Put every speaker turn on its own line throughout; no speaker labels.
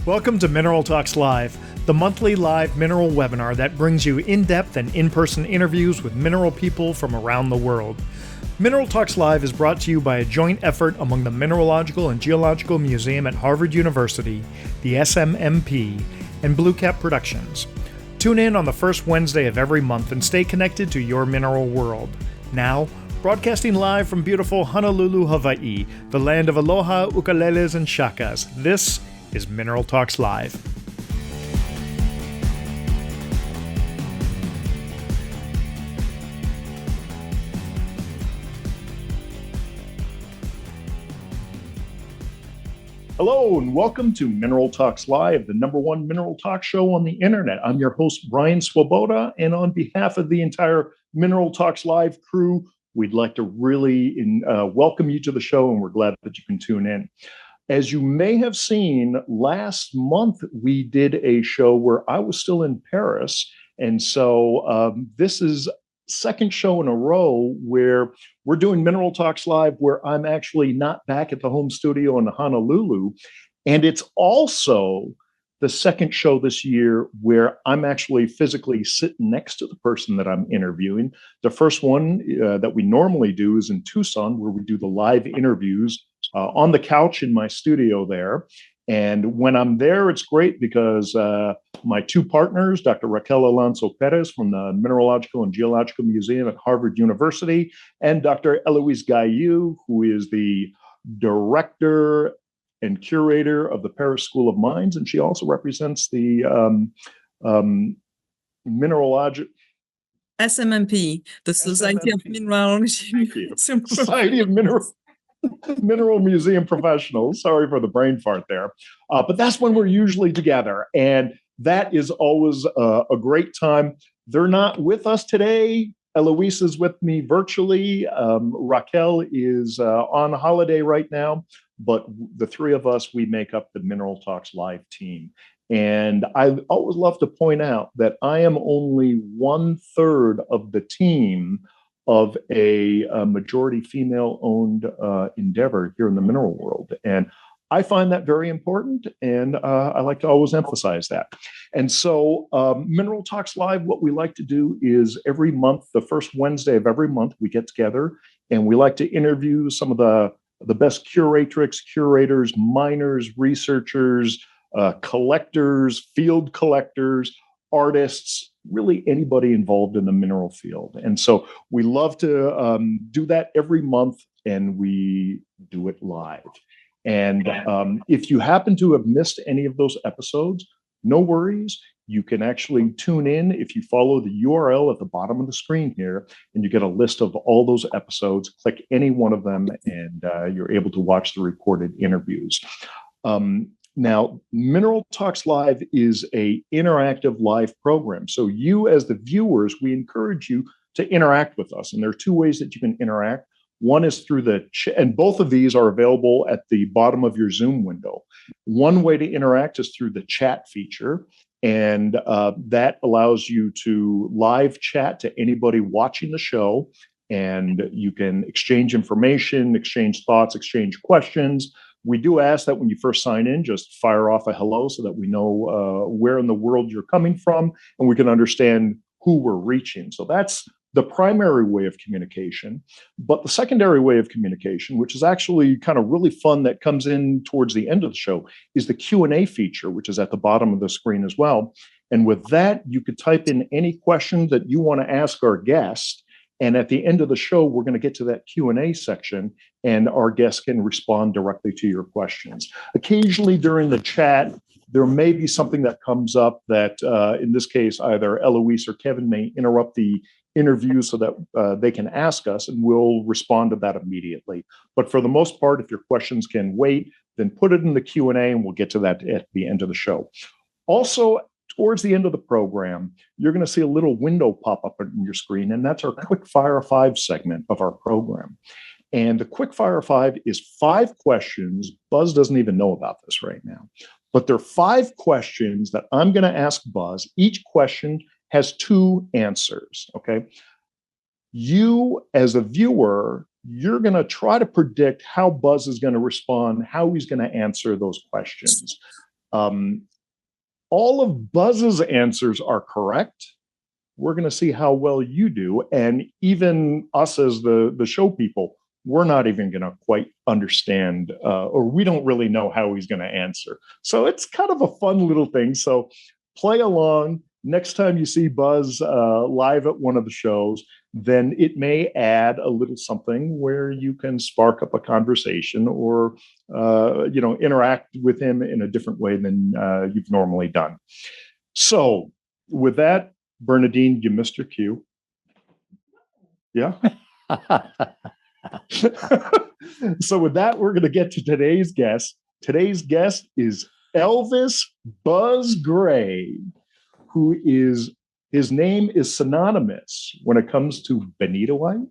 Welcome to Mineral Talks Live, the monthly live mineral webinar that brings you in-depth and in-person interviews with mineral people from around the world. Mineral Talks Live is brought to you by a joint effort among the Mineralogical and Geological Museum at Harvard University, the SMMP, and Blue Cap Productions. Tune in on the first Wednesday of every month and stay connected to your mineral world. Now, broadcasting live from beautiful Honolulu, Hawaii, the land of aloha, ukuleles, and shakas, this is Mineral Talks Live. Hello and welcome to Mineral Talks Live, the #1 mineral talk show on the internet. I'm your host, Brian Swoboda, and on behalf of the entire Mineral Talks Live crew, we'd like to really welcome you to the show, and we're glad that you can tune in. As you may have seen, last month we did a show where I was still in Paris, and so this is second show in a row where we're doing Mineral Talks Live, where I'm actually not back at the home studio in Honolulu. And it's also the second show this year where I'm actually physically sitting next to the person that I'm interviewing. The first one that we normally do is in Tucson, where we do the live interviews on the couch in my studio there. And when I'm there, it's great because my two partners, Dr. Raquel Alonso Perez from the Mineralogical and Geological Museum at Harvard University, and Dr. Eloise Gaillou, who is the director and curator of the Paris School of Mines, and she also represents the Mineralogical
SMMP, the Society of Mineralogy.
Society of Mineral Museum Professionals. Sorry for the brain fart there. But that's when we're usually together. And that is always a great time. They're not with us today. Eloise is with me virtually. Raquel is on holiday right now. But the three of us, we make up the Mineral Talks Live team. And I always love to point out that I am only 1/3 of the team of a majority female-owned endeavor here in the mineral world. And I find that very important, and I like to always emphasize that. And so Mineral Talks Live, what we like to do is every month, the first Wednesday of every month, we get together, and we like to interview some of the best curatrix, curators, miners, researchers, collectors, field collectors, artists, really anybody involved in the mineral field. And so we love to do that every month, and we do it live. And if you happen to have missed any of those episodes, no worries. You can actually tune in if you follow the URL at the bottom of the screen here, and you get a list of all those episodes. Click any one of them, and you're able to watch the recorded interviews. Now, Mineral Talks Live is an interactive live program. So you, as the viewers, we encourage you to interact with us. And there are two ways that you can interact. One is through the chat, and both of these are available at the bottom of your Zoom window. One way to interact is through the chat feature. And that allows you to live chat to anybody watching the show. And you can exchange information, exchange thoughts, exchange questions. We do ask that when you first sign in, just fire off a hello so that we know where in the world you're coming from and we can understand who we're reaching. So that's the primary way of communication. But the secondary way of communication, which is actually kind of really fun, that comes in towards the end of the show, is the Q&A feature, which is at the bottom of the screen as well. And with that, you could type in any questions that you want to ask our guest. And at the end of the show, we're going to get to that Q&A section, and our guests can respond directly to your questions. Occasionally during the chat, there may be something that comes up that, in this case, either Eloise or Kevin may interrupt the interview so that they can ask us, and we'll respond to that immediately. But for the most part, if your questions can wait, then put it in the Q&A, and we'll get to that at the end of the show. Also, towards the end of the program, you're going to see a little window pop up on your screen, and that's our Quick Fire 5 segment of our program. And the Quick Fire 5 is 5 questions. Buzz doesn't even know about this right now, but there are 5 questions that I'm going to ask Buzz. Each question has 2 answers, okay? You, as a viewer, you're going to try to predict how Buzz is going to respond, how he's going to answer those questions. All of Buzz's answers are correct. We're going to see how well you do. And even us as the show people, we're not even going to quite understand, or we don't really know how he's going to answer. So it's kind of a fun little thing. So play along. Next time you see Buzz live at one of the shows, then it may add a little something where you can spark up a conversation or interact with him in a different way than you've normally done. So with that, Bernadine, you missed your cue. Yeah. So with that, we're going to get to today's guest. Today's guest is Elvis Buzz Gray, who is, his name is synonymous when it comes to Benitoite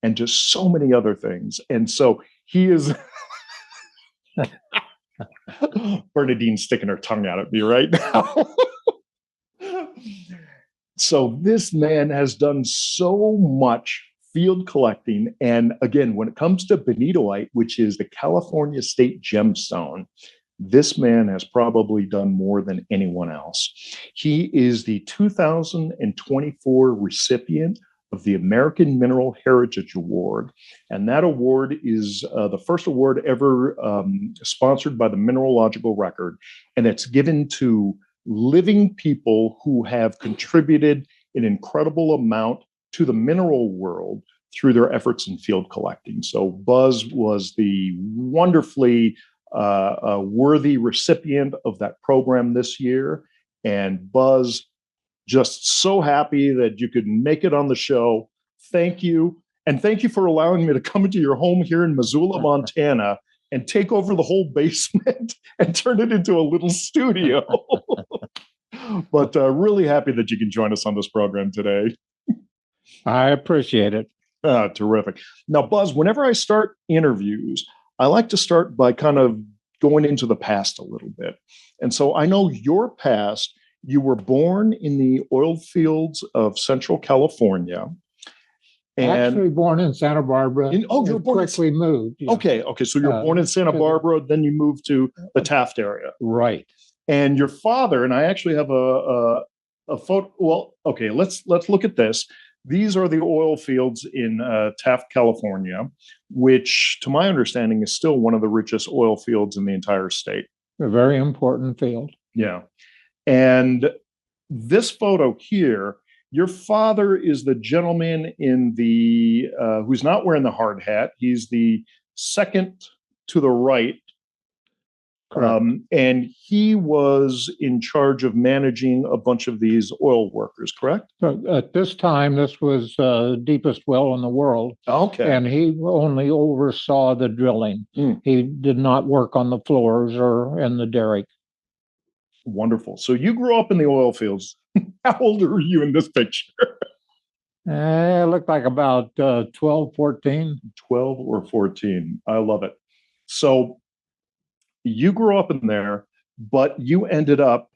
and just so many other things. And so he is, Bernadine's sticking her tongue out at me right now. So this man has done so much field collecting. And again, when it comes to Benitoite, which is the California State Gemstone, this man has probably done more than anyone else. He is the 2024 recipient of the American Mineral Heritage Award. And that award is the first award ever sponsored by the Mineralogical Record. And it's given to living people who have contributed an incredible amount to the mineral world through their efforts in field collecting. So Buzz was the wonderfully worthy recipient of that program this year. And Buzz, just so happy that you could make it on the show. Thank you. And thank you for allowing me to come into your home here in Missoula, Montana, and take over the whole basement and turn it into a little studio. But really happy that you can join us on this program today.
I appreciate it.
Terrific. Now, Buzz, whenever I start interviews, I like to start by kind of going into the past a little bit. And so I know your past, you were born in the oil fields of Central California. And
Actually born in Santa Barbara.
You were born
quickly moved. Yeah.
Okay. So you were born in Santa Barbara, then you moved to the Taft area.
Right.
And your father, and I actually have a photo. Well, okay, let's look at this. These are the oil fields in Taft, California, which, to my understanding, is still one of the richest oil fields in the entire state.
A very important field.
Yeah. And this photo here, your father is the gentleman in the who's not wearing the hard hat. He's the second to the right. And he was in charge of managing a bunch of these oil workers, correct?
So at this time, this was the deepest well in the world.
Okay.
And he only oversaw the drilling. He did not work on the floors or in the derrick.
Wonderful. So you grew up in the oil fields. How old are you in this picture?
It looked like about 12, 14.
12 or 14. I love it. So you grew up in there, but you ended up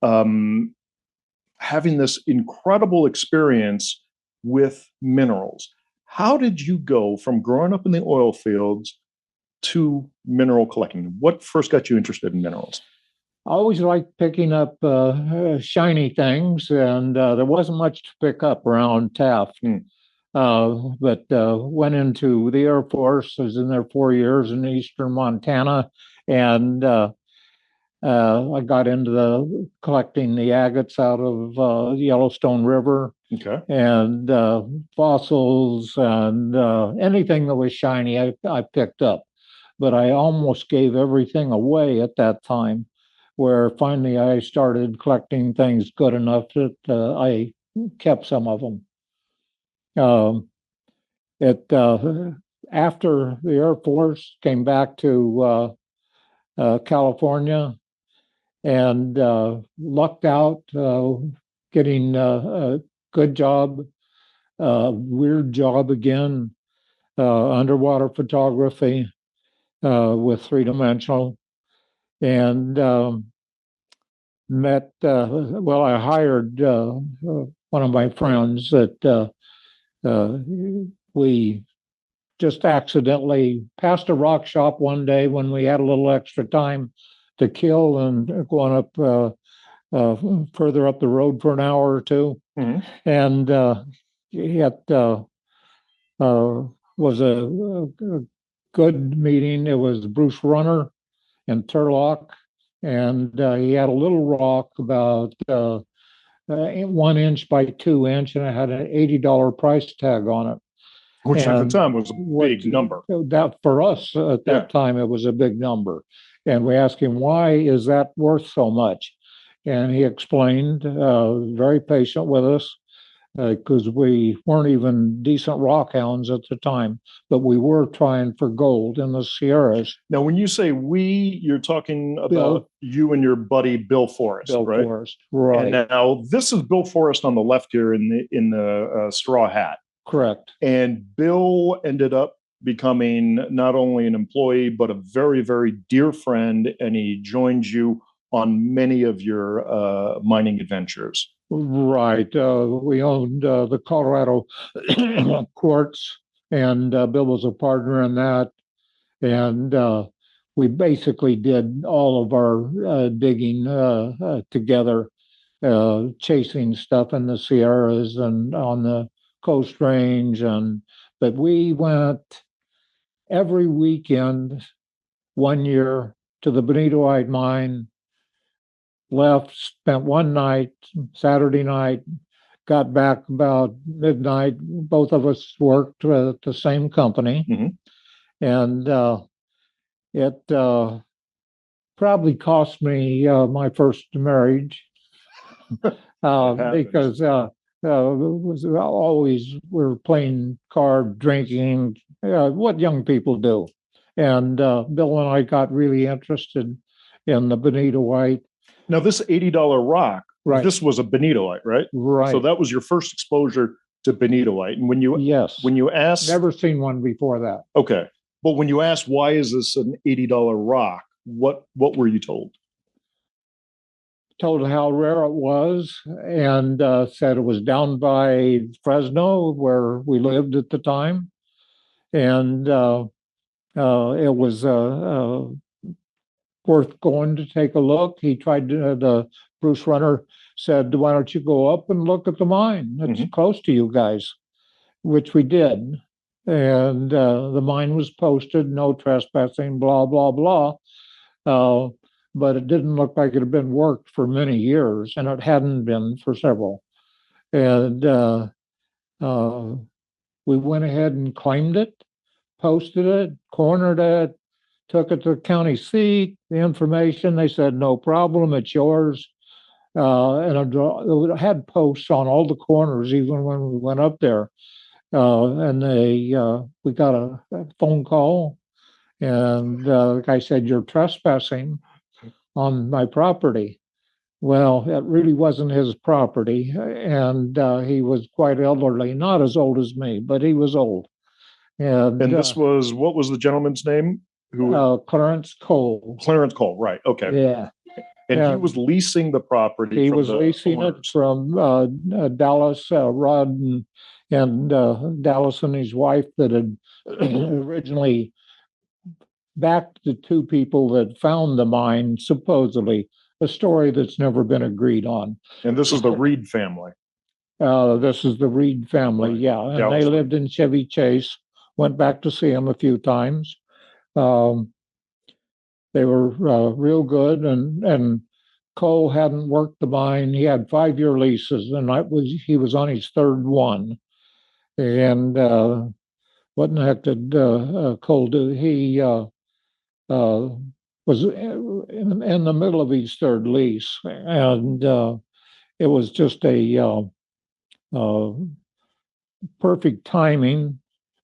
having this incredible experience with minerals. How did you go from growing up in the oil fields to mineral collecting? What first got you interested in minerals?
I always liked picking up shiny things, and there wasn't much to pick up around Taft. But went into the Air Force. I was in there 4 years in eastern Montana, and I got into collecting the agates out of the Yellowstone River.
Okay.
And fossils and anything that was shiny, I picked up. But I almost gave everything away at that time, where finally I started collecting things good enough that I kept some of them. After the Air Force, came back to California and lucked out getting a good job, weird job again, underwater photography with three-dimensional, and I hired one of my friends that we just accidentally passed a rock shop one day when we had a little extra time, to kill and going up further up the road for an hour or two.
Mhm.
And it was a good meeting. It was Bruce Runner in Turlock, and he had a little rock about 1 inch by 2 inch, and it had an $80 price tag on it.
Which at the
And
time was a big number.
That for us at that time, it was a big number. And we asked him, why is that worth so much? And he explained, very patient with us, because we weren't even decent rock hounds at the time, but we were trying for gold in the Sierras.
Now, when you say we, you're talking about
Bill.
you and your buddy Bill Forrest,
Bill
right?
Forrest, right?
And now this is Bill Forrest on the left here in the straw hat.
Correct.
And Bill ended up becoming not only an employee but a very, very dear friend, and he joined you on many of your mining adventures.
Right. We owned the Colorado quartz, and Bill was a partner in that. And we basically did all of our digging together, chasing stuff in the Sierras and on the Coast Range. But we went every weekend 1 year to the Benitoite mine, left, spent one night, Saturday night, got back about midnight. Both of us worked at the same company.
Mhm.
And it probably cost me my first marriage because it was always we're playing cards, drinking, what young people do. And Bill and I got really interested in the Benitoite.
Now, this $80 rock,
Right.
this was a benitoite, right?
Right.
So that was your first exposure to benitoite. And when you asked,
never seen one before that.
okay, but when you asked why is this an $80 rock, what were you told?
Told how rare it was, and said it was down by Fresno where we lived at the time, and it was worth going to take a look. He tried to, the Bruce Runner said, why don't you go up and look at the mine? It's close to you guys, which we did. And the mine was posted, no trespassing, blah, blah, blah. But it didn't look like it had been worked for many years, and it hadn't been for several. And we went ahead and claimed it, posted it, cornered it, took it to the county seat, the information. They said, no problem, it's yours. And it had posts on all the corners, even when we went up there. And we got a phone call, and the guy said, you're trespassing on my property. Well, it really wasn't his property, and he was quite elderly, not as old as me, but he was old. And
this was, what was the gentleman's name?
Clarence Cole.
Clarence Cole, right? Okay.
Yeah.
And he was leasing the property.
He was leasing it from Dallas, Rod and Dallas and his wife that had originally backed the two people that found the mine, supposedly, a story that's never been agreed on.
And this is the Reed family.
This is the Reed family,
Right.
yeah. And
Dallas.
they lived in Chevy Chase, went back to see them a few times. They were real good, and Cole hadn't worked the mine. He had 5-year leases, and he was on his third one. And what in the heck did Cole do? He was in the middle of his third lease, and it was just a perfect timing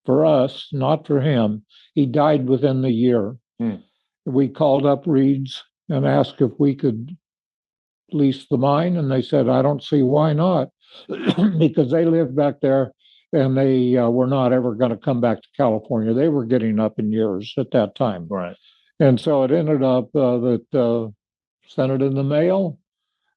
for us, not for him. He died within the year. We called up Reed's and asked if we could lease the mine, and they said, I don't see why not, because they lived back there, and they were not ever going to come back to California. They were getting up in years at that time.
Right.
And so it ended up that sent it in the mail.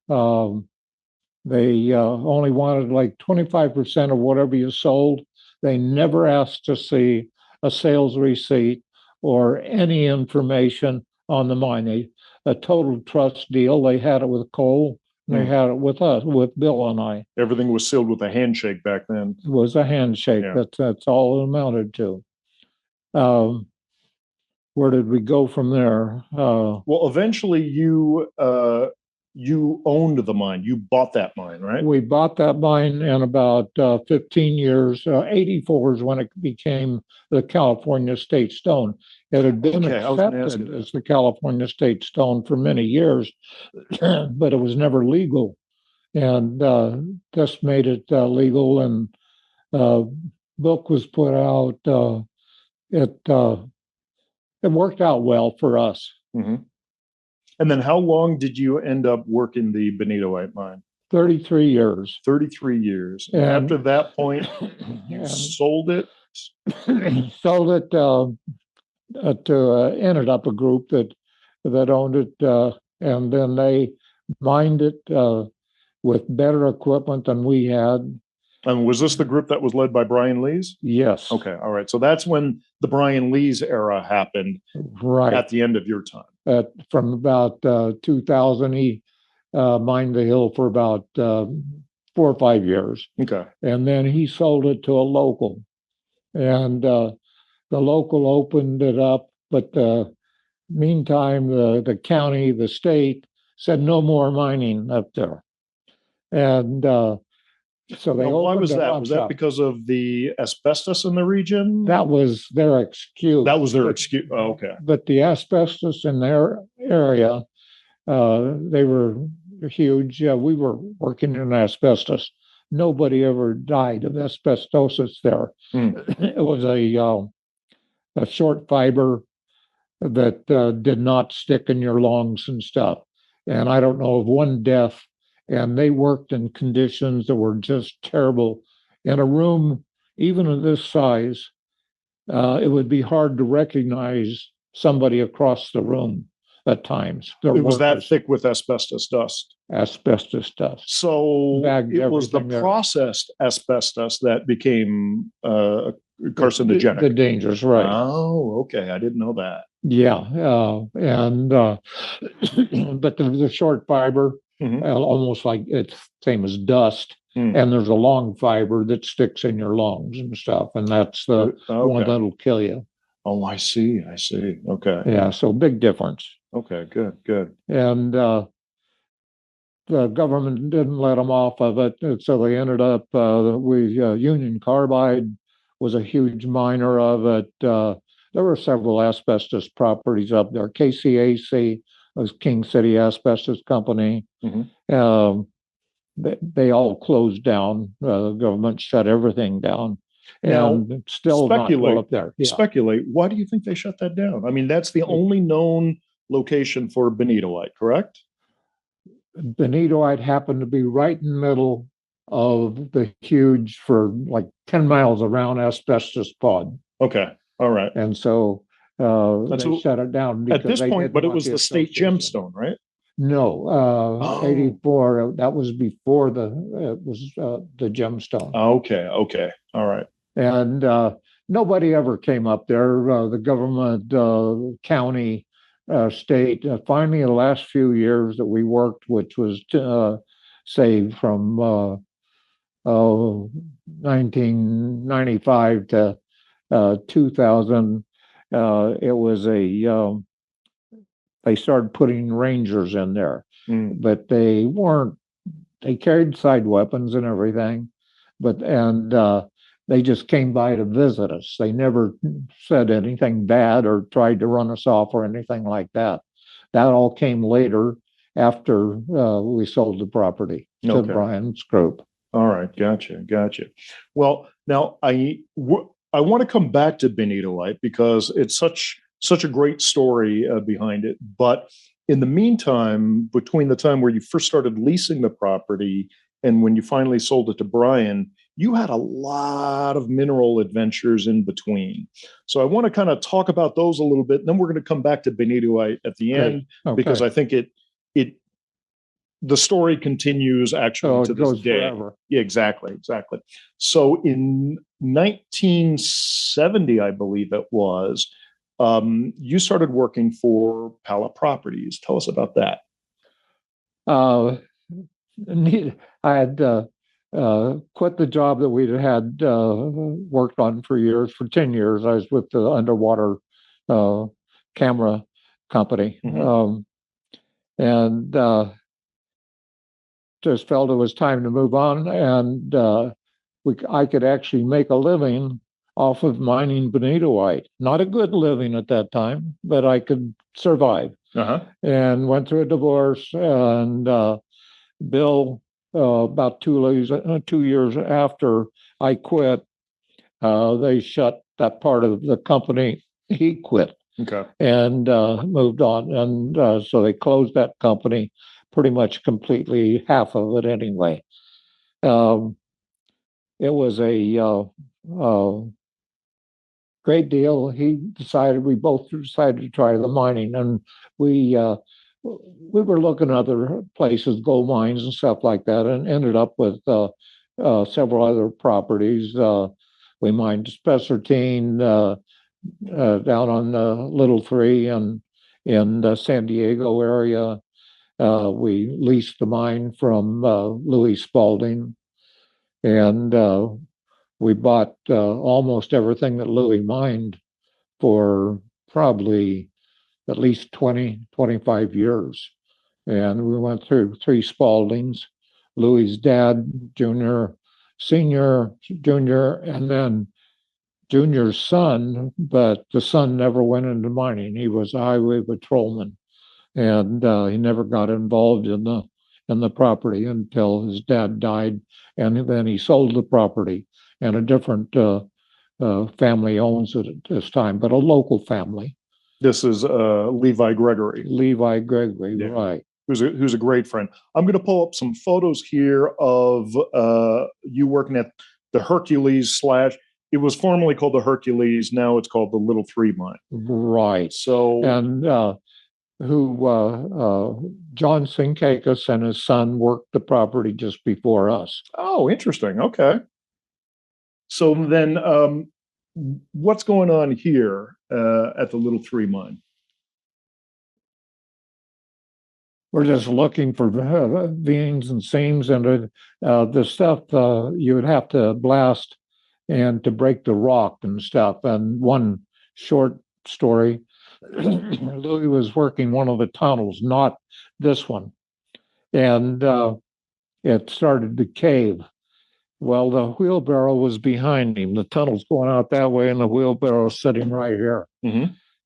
They only wanted like 25% of whatever you sold. They never asked to see a sales receipt or any information on the mine. a total trust deal. They had it with Cole. They had it with us, with Bill and I.
Everything was sealed with a handshake back then.
It was a handshake.
Yeah.
That's all it amounted to. Where did we go from there?
Well, eventually you owned the mine. You bought that mine, right?
We bought that mine in about 15 years. 84 is when it became the California State Stone. It had been
Okay, I was gonna ask
accepted
you that.
as the California State Stone for many years, but it was never legal. And this made it legal, and book was put out. It worked out well for us.
Mhm. And then how long did you end up working the Benitoite mine?
33 years.
33 years. And
And-
after that point, you
And
sold it.
sold it to ended up a group that owned it, and then they mined it with better equipment than we had.
And was this the group that was led by Brian Lees?
Yes.
Okay, all right. So that's when the Brian Lees era happened
Right.
at the end of your time.
From about 2000, he mined the hill for about 4 or 5 years.
Okay.
And then he sold it to a local. And the local opened it up, but meantime, the county, the state said no more mining up there. And so they
Now, why
opened
was
a
that?
mine
Was that
shop.
because of the asbestos in the region?
That was their excuse.
That was their
But-
excuse. Oh, okay.
But the asbestos in their area, they were huge. We were working in asbestos. Nobody ever died of asbestosis there. It was a short fiber that did not stick in your lungs and stuff. And I don't know of one death. And they worked in conditions that were just terrible. In a room, even of this size, it would be hard to recognize somebody across the room at times. Their
It was that
workers,
thick with asbestos dust.
asbestos dust.
So
Bagged
it was the
everything there.
processed asbestos that became carcinogenic.
The dangers, right?
Oh, okay. I didn't know that.
Yeah, and but the short fiber,
Mhm.
almost like it's same as dust, and there's a long fiber that sticks in your lungs and stuff, and that's the one
Okay.
that'll kill you.
Oh, I see. I see. Okay.
Yeah, so big difference.
Okay. Good. Good.
And the government didn't let them off of it, and so they ended up. Union Carbide was a huge miner of it. There were several asbestos properties up there. KCAC was King City Asbestos Company.
Mhm.
They all closed down. The government shut everything down.
Now,
And it's still not
speculate-
well up there. Yeah.
Speculate. Why do you think they shut that down? I mean, that's the only known location for benitoite, correct?
Benitoite happened to be right in the middle of the huge, for like 10 miles around, asbestos pod.
Okay. All right.
And so
That's
they
what-
shut it down.
At
because
this
they
point,
didn't
but it
want
was the state
association.
gemstone, right?
No,
Oh.
84, that was before the gemstone.
Okay. Okay. All right.
And nobody ever came up there. The government, county, state, finally, the last few years that we worked, which was say from 1995 to 2000, it was they started putting rangers in there, but they weren't. They carried side weapons and everything, but they just came by to visit us. They never said anything bad or tried to run us off or anything like that. That all came later after we sold the property to
Okay.
Brian's group.
All right. Gotcha. Gotcha. Well, now I want to come back to benitoite because it's such a great story behind it. But in the meantime, between the time where you first started leasing the property and when you finally sold it to Brian, you had a lot of mineral adventures in between. So I want to kind of talk about those a little bit. And then we're going to come back to benitoite at the
Great.
end
Okay.
because I think the story continues actually to
it
this
goes
day.
forever.
Yeah, exactly, exactly. So in 1970, I believe it was, you started working for Pala Properties. Tell us about that.
I had quit the job that we'd had worked on for years. For 10 years, I was with the underwater camera company. And just felt it was time to move on. And I could actually make a living off of mining benitoite. Not a good living at that time, but I could survive. And went through a divorce. And Bill, about 2 years after I quit, they shut that part of the company. He quit. And moved on. And so they closed that company pretty much completely, half of it anyway. It was a great deal. We both decided to try the mining, and we were looking at other places, gold mines and stuff like that, and ended up with several other properties. We mined spessartine down on Little Three and in the San Diego area. We leased the mine from Louis Spalding, and we bought almost everything that Louis mined for probably at least 25 years. And we went through 3 Spaldings, Louis's dad, Junior, Senior, Junior, and then Junior's son, but the son never went into mining. He was a highway patrolman, and he never got involved in the property until his dad died, and then he sold the property, and a different family owns it at this time, but a local family.
This is Levi Gregory.
Levi Gregory, yeah. Right.
Who's a great friend. I'm going to pull up some photos here of you working at the Hercules / it was formerly called the Hercules. Now it's called the Little Three Mine.
Right.
So,
and John Sinkakis and his son worked the property just before us.
Oh, interesting. Okay. So then, what's going on here at the Little Three Mine?
We're just looking for veins and seams, and the stuff you would have to blast and to break the rock and stuff. And one short story, Louis was working one of the tunnels, not this one, and it started to cave. Well, the wheelbarrow was behind him. The tunnel's going out that way, and the wheelbarrow is sitting right here.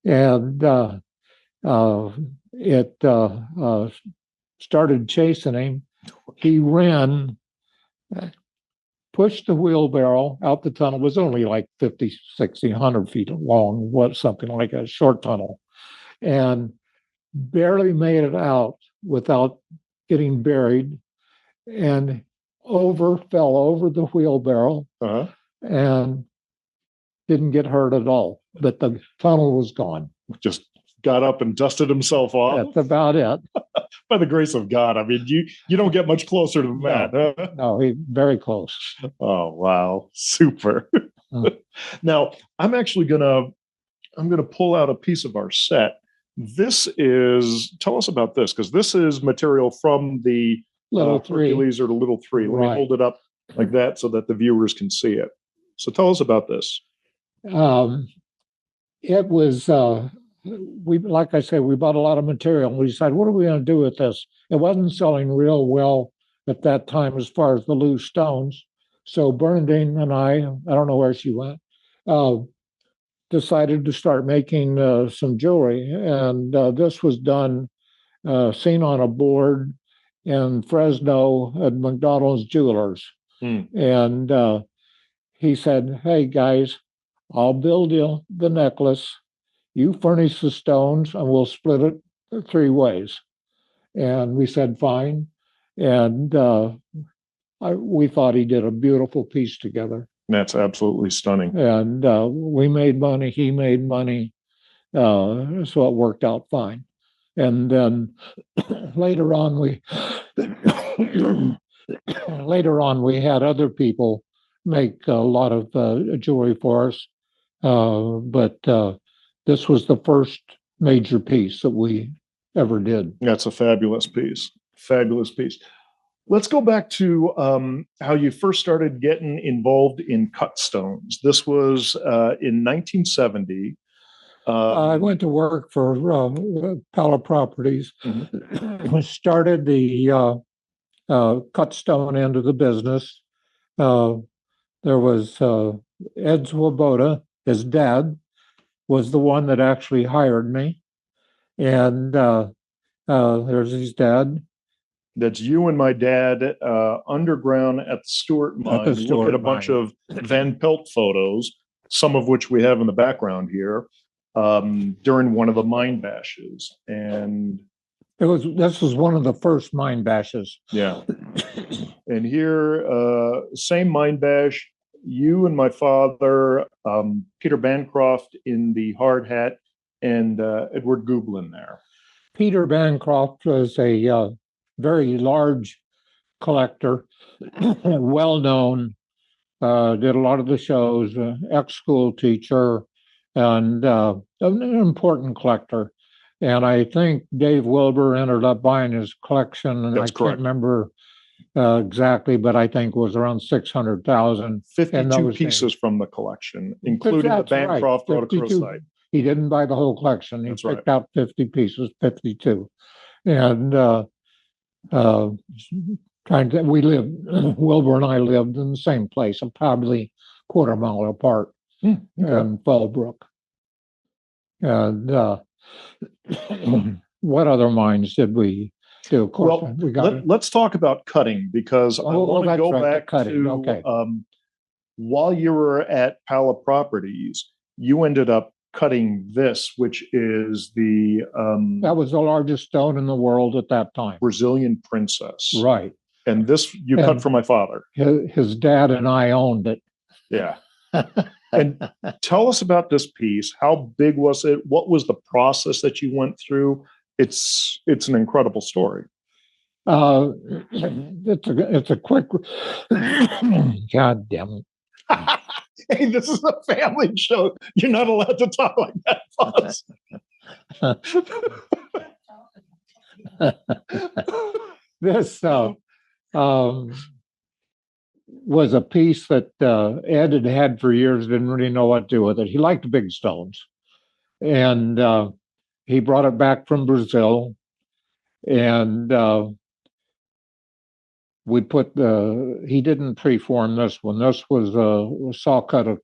And it started chasing him. He ran, pushed the wheelbarrow out the tunnel. It was only like 50, 60, 100 feet long, something like a short tunnel, and barely made it out without getting buried, and fell over the wheelbarrow and didn't get hurt at all. But the tunnel was gone.
Just got up and dusted himself off.
That's about it.
By the grace of God. I mean, you don't get much closer than that.
No, he very close.
Oh, wow. Super. Now, I'm gonna pull out a piece of our set. Tell us about this, because this is material from the
Little Three.
Hercules or the Little Three. Let me hold it up like that so that the viewers can see it. So tell us about this.
It was like I said, we bought a lot of material. We decided, what are we going to do with this? It wasn't selling real well at that time as far as the loose stones. So Bernadine and I don't know where she went, decided to start making some jewelry. And this was done, seen on a board in Fresno at McDonald's Jewelers. And he said, hey, guys, I'll build you the necklace. You furnish the stones, and we'll split it 3 ways. And we said, fine. And we thought he did a beautiful piece together.
That's absolutely stunning.
And we made money. He made money. So it worked out fine. And then later on, we had other people make a lot of jewelry for us. But this was the first major piece that we ever did.
That's a fabulous piece. Fabulous piece. Let's go back to how you first started getting involved in cut stones. This was in 1970.
I went to work for Pala Properties. Started the cut stone end of the business. There was Ed Swoboda, his dad, was the one that actually hired me. And there's his dad.
That's you and my dad underground at the Stewart mine. Look at a bunch of Van Pelt photos, some of which we have in the background here, during one of the mine bashes. And
this was one of the first mine bashes.
Yeah. And here, same mine bash, you and my father, Peter Bancroft in the hard hat, and Edward Gublin there.
Peter Bancroft was a very large collector, well known, did a lot of the shows, ex-school teacher, and an important collector. And I think Dave Wilbur ended up buying his collection, and
That's
I
correct.
can't remember exactly, but I think it was around 600,000.
52 pieces from the collection, including the Bancroft rhodochrosite.
He didn't buy the whole collection. He
That's
picked out 50 pieces, 52. And we lived, Wilbur and I lived in the same place, probably quarter mile apart in Fallbrook. And what other mines did we do? Of course,
let's talk about cutting, because I want to go back to while you were at Pala Properties, you ended up cutting this, which is the
that was the largest stone in the world at that time.
Brazilian Princess.
Right.
And this you cut for my father.
His dad and I owned it.
Yeah. And tell us about this piece. How big was it? What was the process that you went through? It's an incredible story.
It's a quick. God damn it.
Hey, this is a family show. You're not allowed to talk like that,
This was a piece that Ed had had for years, didn't really know what to do with it. He liked big stones. And he brought it back from Brazil. And we put he didn't preform this one. This was a saw cut, a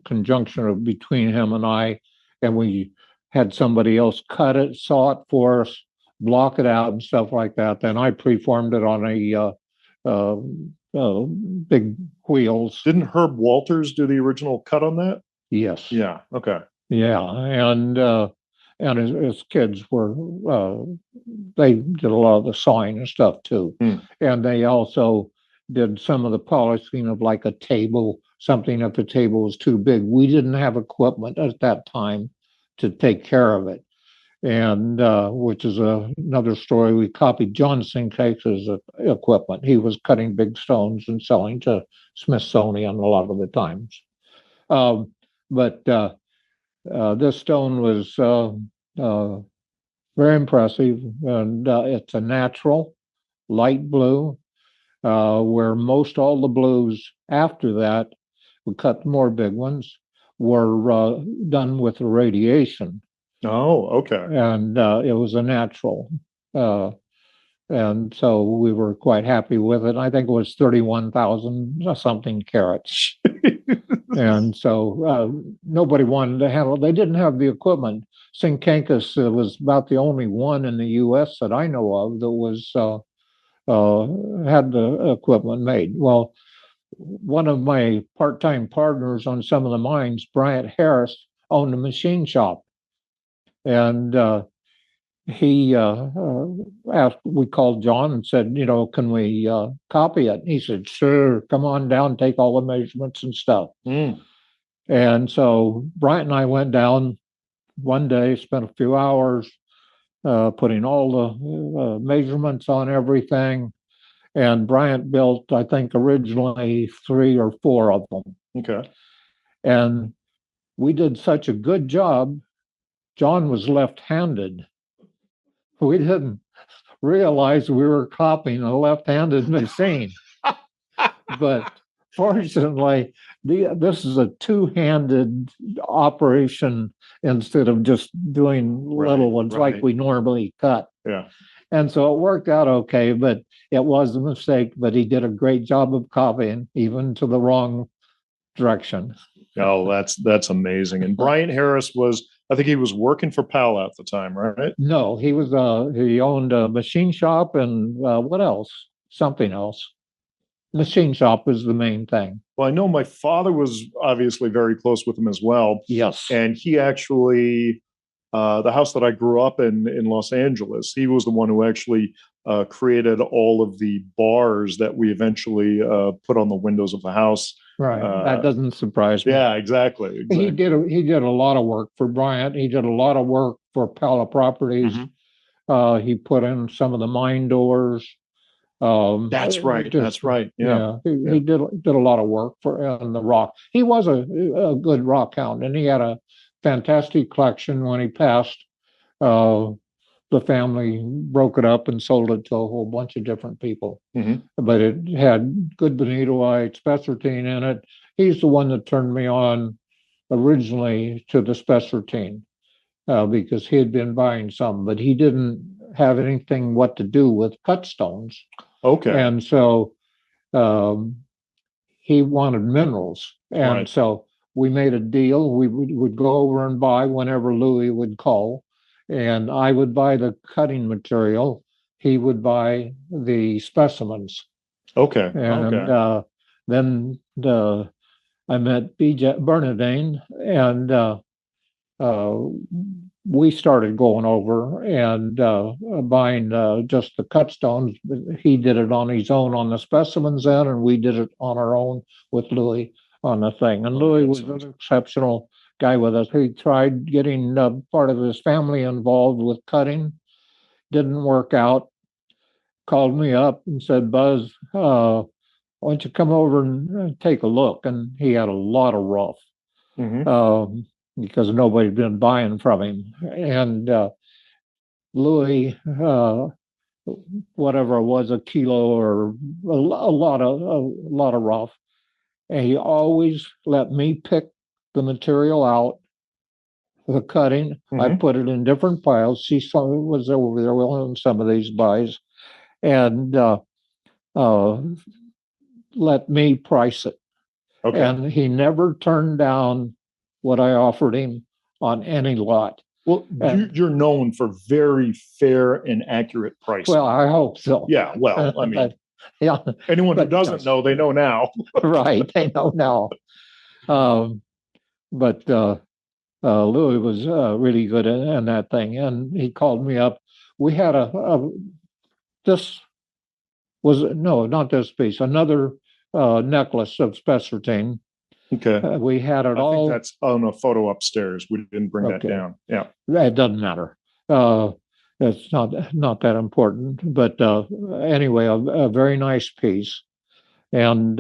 conjunction between him and I, and we had somebody else cut it, saw it for us, block it out and stuff like that. Then I preformed it on a big wheels.
Didn't Herb Walters do the original cut on that?
Yes.
Yeah. Okay.
Yeah, and his kids were they did a lot of the sawing and stuff too, and they also did some of the polishing of like a table. Something if the table was too big, we didn't have equipment at that time to take care of it, and which is another story. We copied John Sincase's equipment. He was cutting big stones and selling to Smithsonian a lot of the times, but. This stone was very impressive, and it's a natural light blue, where most all the blues after that, we cut more big ones, were done with irradiation.
Oh, okay.
And it was a natural. And so we were quite happy with it. I think it was 31,000 something carats. And so nobody wanted to handle it. They didn't have the equipment. Sincankis was about the only one in the U.S. that I know of that was had the equipment made. Well, one of my part-time partners on some of the mines, Bryant Harris, owned a machine shop. And he asked, we called John and said, can we copy it? And he said, sure, come on down, take all the measurements and stuff. And so Bryant and I went down one day, spent a few hours putting all the measurements on everything. And Bryant built, I think, originally 3 or 4 of them.
Okay.
And we did such a good job John was left-handed. We didn't realize we were copying a left-handed machine. But fortunately, this is a two-handed operation instead of just doing little ones like we normally cut.
Yeah.
And so it worked out okay, but it was a mistake. But he did a great job of copying, even to the wrong direction.
Oh, that's amazing. And Bryant Harris I think he was working for Powell at the time, right?
No, he owned a machine shop and what else? Something else. Machine shop was the main thing.
Well, I know my father was obviously very close with him as well.
Yes.
And he actually, the house that I grew up in Los Angeles, he was the one who actually created all of the bars that we eventually put on the windows of the house.
Right. That doesn't surprise me.
Yeah, exactly.
He did a lot of work for Bryant. He did a lot of work for Pella Properties.
Mm-hmm.
He put in some of the mine doors.
That's right. That's right. Yeah.
He did a lot of work in the rock. He was a good rock hound, and he had a fantastic collection. When he passed, the family broke it up and sold it to a whole bunch of different people.
Mm-hmm.
But it had good benitoite, spessartine in it. He's the one that turned me on originally to the spessartine because he had been buying some, but he didn't have anything what to do with cut stones.
Okay.
And so he wanted minerals. And so we made a deal. We would go over and buy whenever Louis would call. And I would buy the cutting material. He would buy the specimens.
Okay.
And then I met Bernadine, and we started going over and buying just the cut stones. He did it on his own on the specimens end, and we did it on our own with Louis on the thing. And Louis was an exceptional guy with us. He tried getting part of his family involved with cutting. Didn't work out. Called me up and said, Buzz, why don't you come over and take a look? And he had a lot of rough.
Mm-hmm.
Because nobody had been buying from him. And Louis, whatever it was, a kilo or a lot of rough. And he always let me pick the material out, the cutting.
Mm-hmm.
I put it in different piles. She was over there on some of these buys, and let me price it.
Okay.
And he never turned down what I offered him on any lot.
Well, you're known for very fair and accurate pricing.
Well, I hope so.
Yeah, well, I mean,
yeah.
Anyone who doesn't know, they know now.
Right, they know now. But Louis was really good in that thing, and he called me up. We had this was not this piece, another necklace of spessartine.
Okay.
We had it all.
I think that's on a photo upstairs. We didn't bring that down. Yeah.
It doesn't matter. It's not that important. But anyway, a very nice piece. And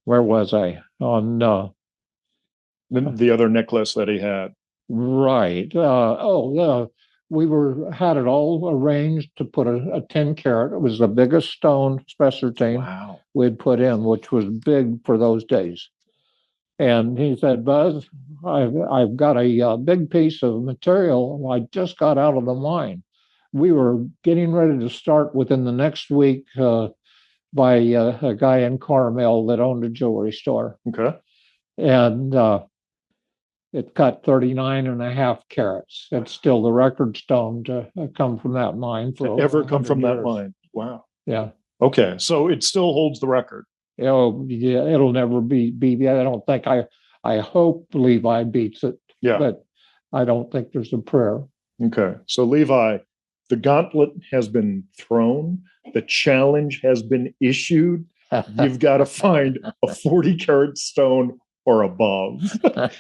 where was I? On
the other necklace that he had.
Right. We had it all arranged to put a 10 carat. It was the biggest stone spessartine we'd put in, which was big for those days. And he said, Buzz, I've got a big piece of material. I just got out of the mine. We were getting ready to start within the next week by a guy in Carmel that owned a jewelry store.
Okay.
And it cut 39.5 carats. It's still the record stone to come from that mine.
Ever come from that mine? Wow.
Yeah.
Okay. So it still holds the record.
Oh, yeah, it'll never be. I don't think. I hope Levi beats it.
Yeah,
but I don't think there's a prayer.
Okay, so Levi, the gauntlet has been thrown. The challenge has been issued. You've got to find a 40 carat stone or above.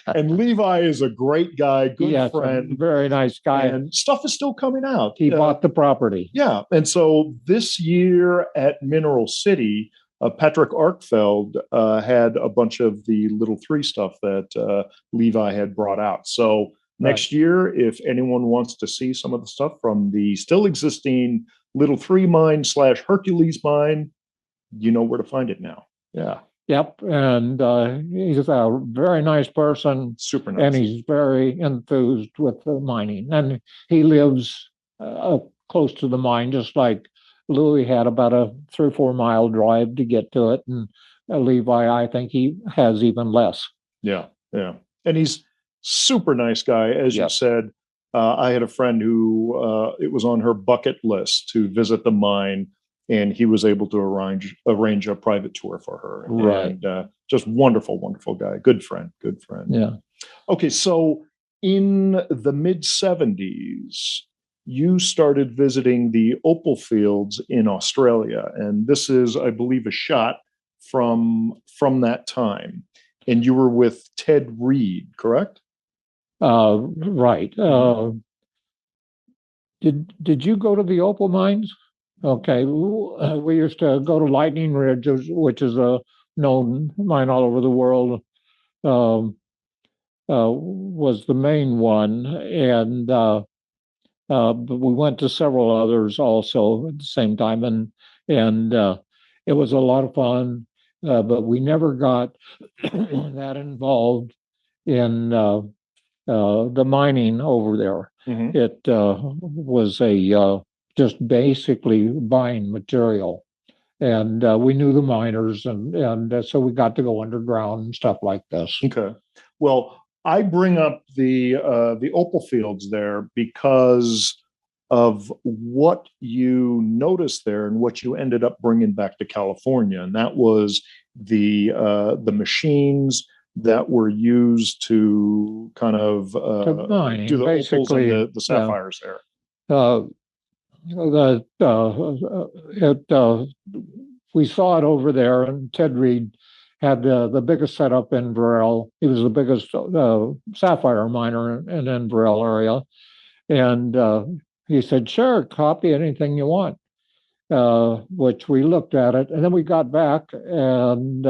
And Levi is a great guy, good friend,
very nice guy,
and stuff is still coming out.
He bought the property.
Yeah, and so this year at Mineral City. Patrick Arkfeld had a bunch of the little 3 stuff that Levi had brought out. So Next year, if anyone wants to see some of the stuff from the still existing Little 3 mine / Hercules mine, you know where to find it now.
Yeah. Yep. And he's a very nice person.
Super nice.
And he's very enthused with the mining. And he lives close to the mine, just like Louis had about a 3 or 4 mile drive to get to it. And Levi, I think he has even less.
Yeah. Yeah. And he's super nice guy. As you said, I had a friend who it was on her bucket list to visit the mine, and he was able to arrange a private tour for her.
Right.
And just wonderful, wonderful guy. Good friend.
Yeah.
Okay. So in the mid 70s, you started visiting the opal fields in Australia. And this is, I believe, a shot from that time. And you were with Ted Reed, correct?
Right. Did you go to the opal mines? Okay. We used to go to Lightning Ridge, which is a known mine all over the world. Was the main one, and but we went to several others also at the same time, and it was a lot of fun. But we never got that involved in the mining over there.
Mm-hmm.
It was just basically buying material, and we knew the miners, and so we got to go underground and stuff like this.
Okay. Well, I bring up the opal fields there because of what you noticed there and what you ended up bringing back to California, and that was the machines that were used to kind of
mining,
do the opals
basically,
and the sapphires there.
We saw it over there, and Ted Reed had the biggest setup in Beryl. He was the biggest sapphire miner in the Beryl area, and he said, "Sure, copy anything you want." Which we looked at it, and then we got back, and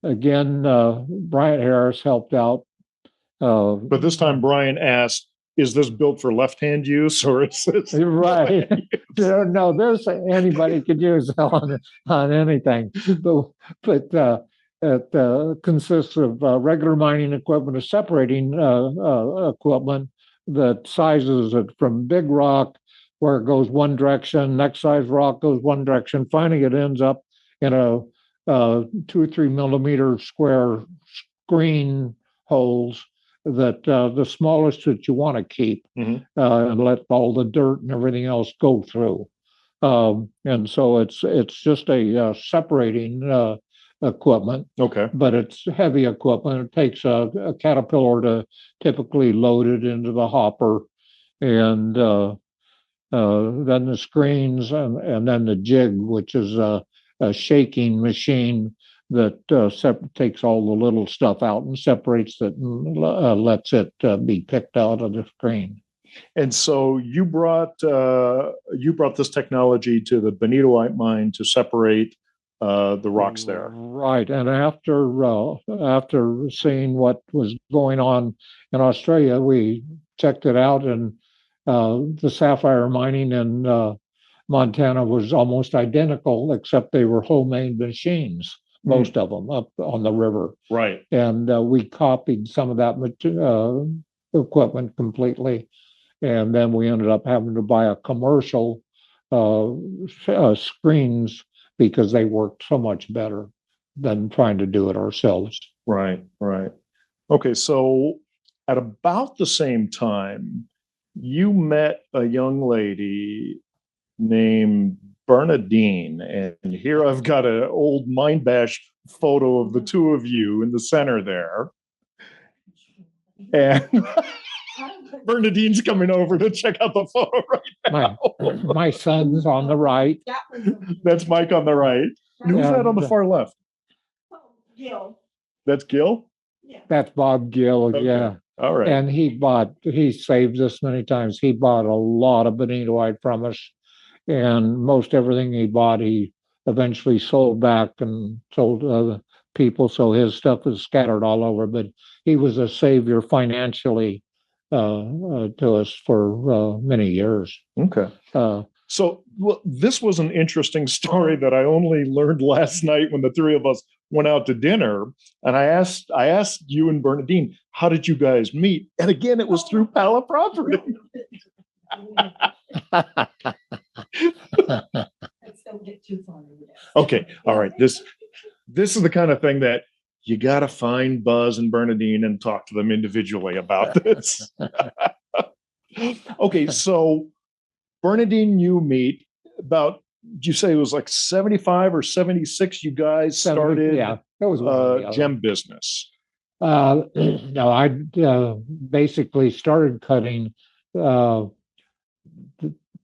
again, Bryant Harris helped out.
But this time, Brian asked, "Is this built for left-hand use, or is this
right?" No, there's anybody could use on anything, but it consists of regular mining equipment, a separating equipment that sizes it from big rock, where it goes one direction, next size rock goes one direction. Finally, it ends up in a 2 or 3 millimeter square screen holes that the smallest that you want to keep, and let all the dirt and everything else go through. And so it's just a separating equipment.
Okay.
But it's heavy equipment. It takes a caterpillar to typically load it into the hopper, and then the screens, and then the jig, which is a shaking machine that takes all the little stuff out and separates it and lets it be picked out of the screen.
And so you brought this technology to the Benitoite mine to separate the rocks there.
Right. And after seeing what was going on in Australia, we checked it out, and the sapphire mining in Montana was almost identical, except they were homemade machines, most of them up on the river.
Right.
And we copied some of that equipment completely. And then we ended up having to buy a commercial screens because they worked so much better than trying to do it ourselves.
Right. Okay, so at about the same time, you met a young lady named Bernadine, and here I've got an old Mine Bash photo of the two of you in the center there. And Bernadine's coming over to check out the photo right now.
My son's on the right.
That's Mike on the right. And who's that on the far left?
Gil.
That's Gil?
Yeah.
That's Bob Gill,
Okay.
yeah.
All right.
And he saved us many times. He bought a lot of benitoite from us, and most everything he bought, he eventually sold back and sold to other people. So his stuff is scattered all over, but he was a savior financially to us for many years.
Okay. So this was an interesting story that I only learned last night when the three of us went out to dinner. And I asked you and Bernadine, how did you guys meet? And again, it was through Pala Property.
Let's don't get too far into this.
Okay. All right. This is the kind of thing that you got to find Buzz and Bernadine and talk to them individually about this. Okay. So Bernadine, you meet about, did you say it was like 75 or 76? You guys started
Yeah, that was
gem business.
No, I basically started cutting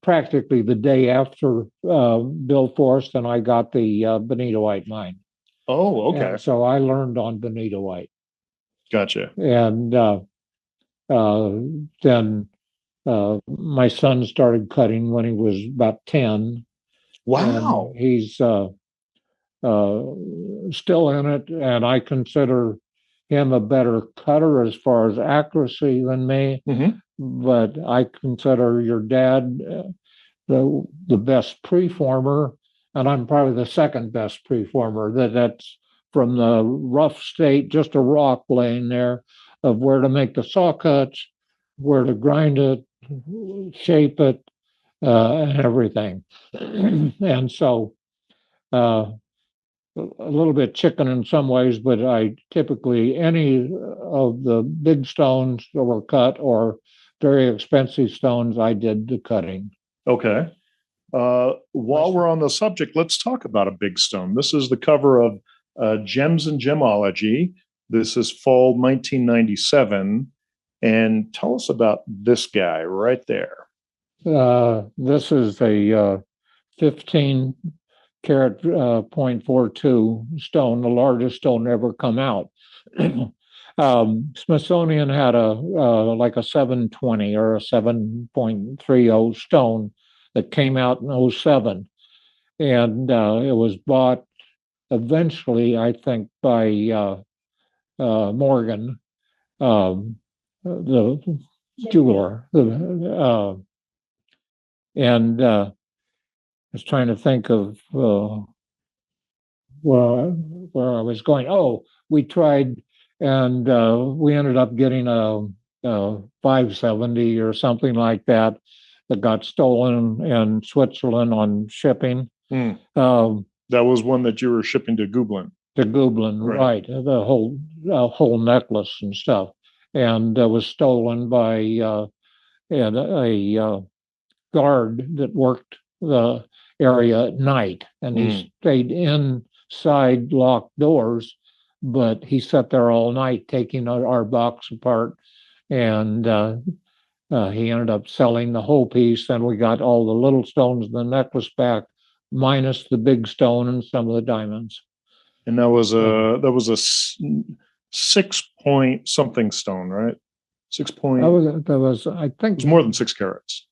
practically the day after Bill Forrest and I got the Benitoite mine.
Oh, okay.
And so I learned on Benitoite.
Gotcha.
And then my son started cutting when he was about 10.
Wow.
And he's still in it, and I consider him a better cutter as far as accuracy than me.
Mm-hmm.
But I consider your dad the best preformer, and I'm probably the second best preformer. That's from the rough state, just a rock laying there, of where to make the saw cuts, where to grind it, shape it, and everything. And so a little bit chicken in some ways, but I typically, any of the big stones that were cut or very expensive stones, I did the cutting.
Okay. While we're on the subject, let's talk about a big stone. This is the cover of Gems and Gemology. This is fall 1997. And tell us about this guy right there.
This is a 15 carat 0.42 stone, the largest stone ever come out. Smithsonian had like a 720 or a 7.30 stone that came out in 07. And it was bought eventually, I think, by Morgan, the jeweler. And I was trying to think of where I was going. Oh, we tried, and we ended up getting a 570 or something like that got stolen in Switzerland on shipping.
That was one that you were shipping to Gublin.
To Gublin, right? The whole necklace and stuff, and was stolen by a guard that worked the area at night, and he stayed inside locked doors, but he sat there all night taking our box apart, and he ended up selling the whole piece. Then we got all the little stones in the necklace back, minus the big stone and some of the diamonds.
And that was a 6 point something stone, right? 6 point.
That was I think
it was more than 6 carats.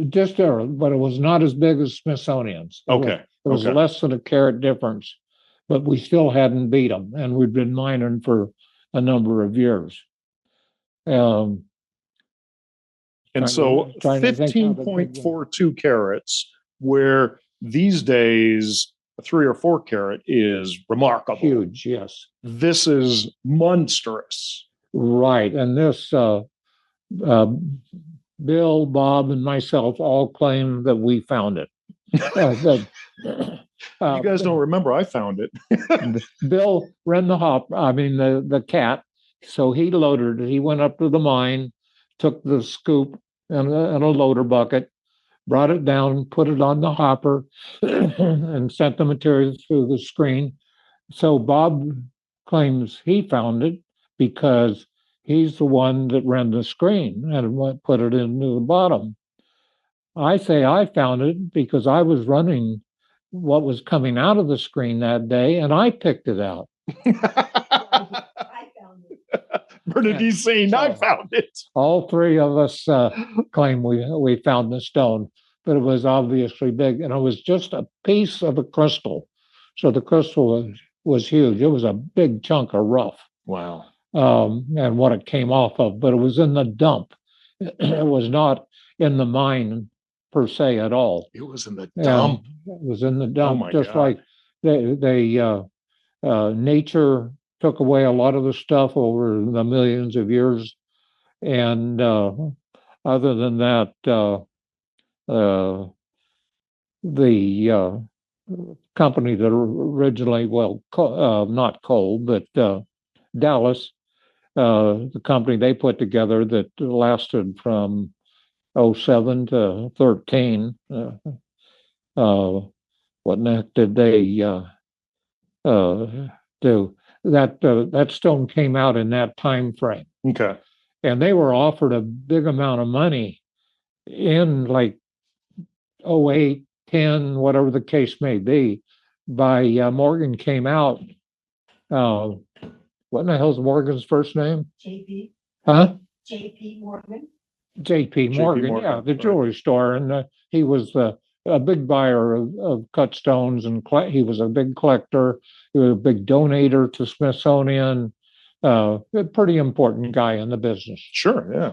Just there, but it was not as big as Smithsonian's.
Okay.
It was less than a carat difference, but we still hadn't beat them, and we'd been mining for a number of years.
And so 15.42 carats, where these days 3 or 4 carat is remarkable.
Huge, yes.
This is monstrous.
Right. And this Bill, Bob, and myself all claim that we found it.
You guys don't remember I found it.
Bill ran the cat. So he loaded it. He went up to the mine, took the scoop and a loader bucket, brought it down, put it on the hopper, and sent the material through the screen. So Bob claims he found it because he's the one that ran the screen and put it into the bottom. I say I found it because I was running what was coming out of the screen that day, and I picked it out.
I found it.
Bernadine saying, I found it.
All three of us claim we found the stone, but it was obviously big, and it was just a piece of a crystal. So the crystal was huge. It was a big chunk of rough.
Wow.
and what it came off of, but it was in the dump. It was not in the mine per se at all.
It was in the
And
dump.
it was in the dump,
my
just
God.
like nature took away a lot of the stuff over the millions of years. And other than that, the company that originally, not coal, but Dallas, the company they put together that lasted from 07 to 13. What the heck did they do? That stone came out in that time frame,
Okay.
and they were offered a big amount of money in like 08, 10, whatever the case may be. By Morgan came out. What in the hell's Morgan's first name?
JP,
Huh?
JP Morgan.
JP Morgan,
Morgan,
yeah, the
right.
jewelry store, and he was a big buyer of cut stones, and he was a big collector. He was a big donator to Smithsonian. A pretty important guy in the business.
Sure. Yeah.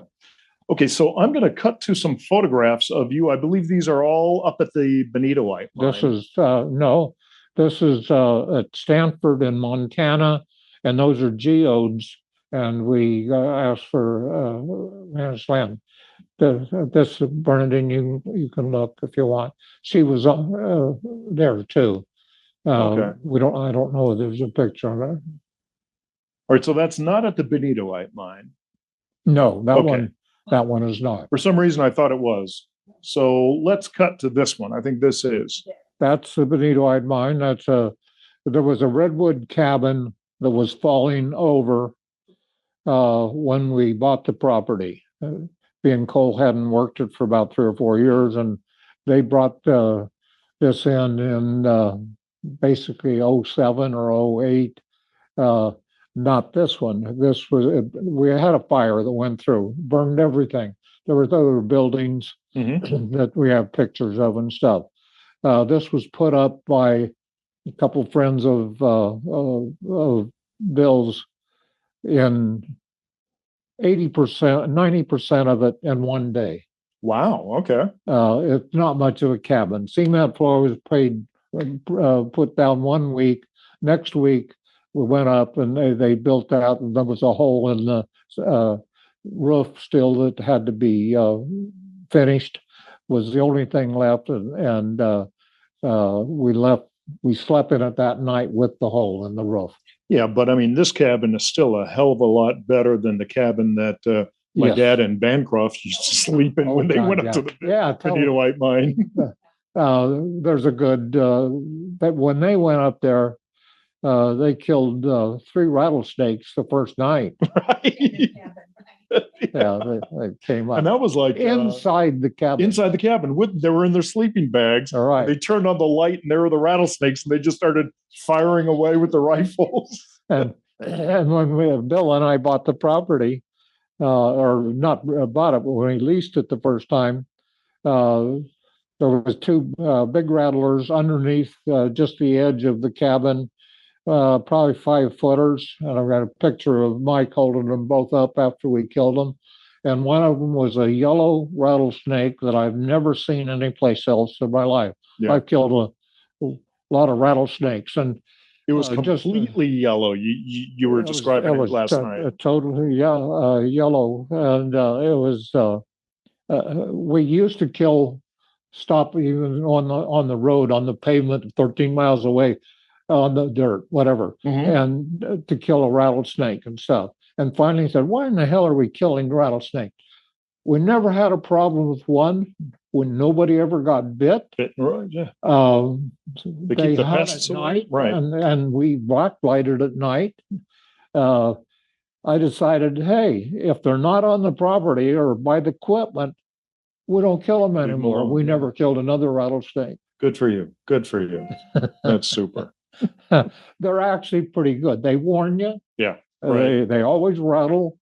Okay. So I'm going to cut to some photographs of you. I believe these are all up at the Benitoite mine.
This is no, this is at Stanford in Montana, and those are geodes. And we asked for man's land. This Bernadine, you can look if you want. She was there too.
Okay.
I don't know if there's a picture of her.
All right. So that's not at the Benitoite mine.
No,
Okay.
that one is not.
For some reason, I thought it was. So let's cut to this one. I think this is.
That's the Benitoite mine. There was a redwood cabin that was falling over when we bought the property. Being Cole hadn't worked it for about 3 or 4 years, and they brought this in basically 07 or 08. Not this one. This was we had a fire that went through, burned everything. There were other buildings that we have pictures of and stuff. This was put up by a couple of friends of Bill's in 80%, 90% of it in one day.
Wow. Okay.
It's not much of a cabin. Cement floor was put down 1 week. Next week, we went up and they built out, and there was a hole in the roof still that had to be finished. Was the only thing left, and we slept in it that night with the hole in the roof.
Yeah, but I mean, this cabin is still a hell of a lot better than the cabin that my
Yes.
dad and Bancroft used to sleep in when they
God,
went
yeah.
up to the
Yeah,
Benitoite mine.
there's a good that when they went up there, they killed 3 rattlesnakes the first night.
Right.
Yeah, they came up
And that was like
inside the cabin.
inside the cabin. They were in their sleeping bags.
All right.
They turned on the light, and there were the rattlesnakes, and they just started firing away with the rifles.
And when Bill and I bought the property, or not bought it, but when we leased it the first time, there was 2 big rattlers underneath just the edge of the cabin, probably 5 footers. And I've got a picture of Mike holding them both up after we killed them. And one of them was a yellow rattlesnake that I've never seen anyplace else in my life.
Yeah.
I've killed a lot of rattlesnakes, and
It was
just,
completely yellow. You were describing it last night.
Totally yellow, and it was. We used to stop even on the road, on the pavement, 13 miles away, on the dirt, whatever, and to kill a rattlesnake and stuff. And finally said, "Why in the hell are we killing rattlesnakes? We never had a problem with one. When nobody ever got bit.
Right, yeah.
They
keep the
hunt
pests
at
away,
night,
right.
and we blacklighted at night. I decided, hey, if they're not on the property or by the equipment, we don't kill them
Leave 'em
anymore.
alone,
We
yeah.
never killed another rattlesnake.
Good for you. Good for you. That's super.
They're actually pretty good. They warn you.
Yeah. Right.
They always rattle.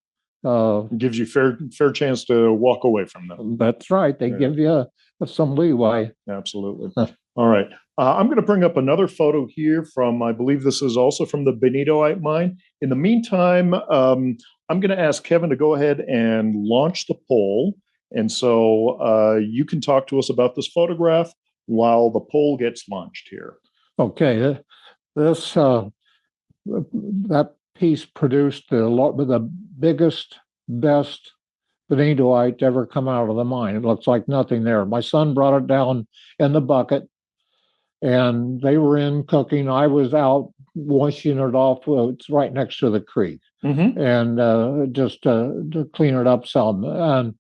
Gives you fair chance to walk away from them.
That's right. They
Yeah.
give you some leeway.
Absolutely. All right. I'm going to bring up another photo here from, I believe this is also from the Benitoite mine. In the meantime, I'm going to ask Kevin to go ahead and launch the poll. And so you can talk to us about this photograph while the poll gets launched here.
Okay, this that piece produced the biggest, best benitoite to ever come out of the mine. It looks like nothing there. My son brought it down in the bucket, and they were in cooking. I was out washing it off. It's right next to the creek, and just to clean it up some. And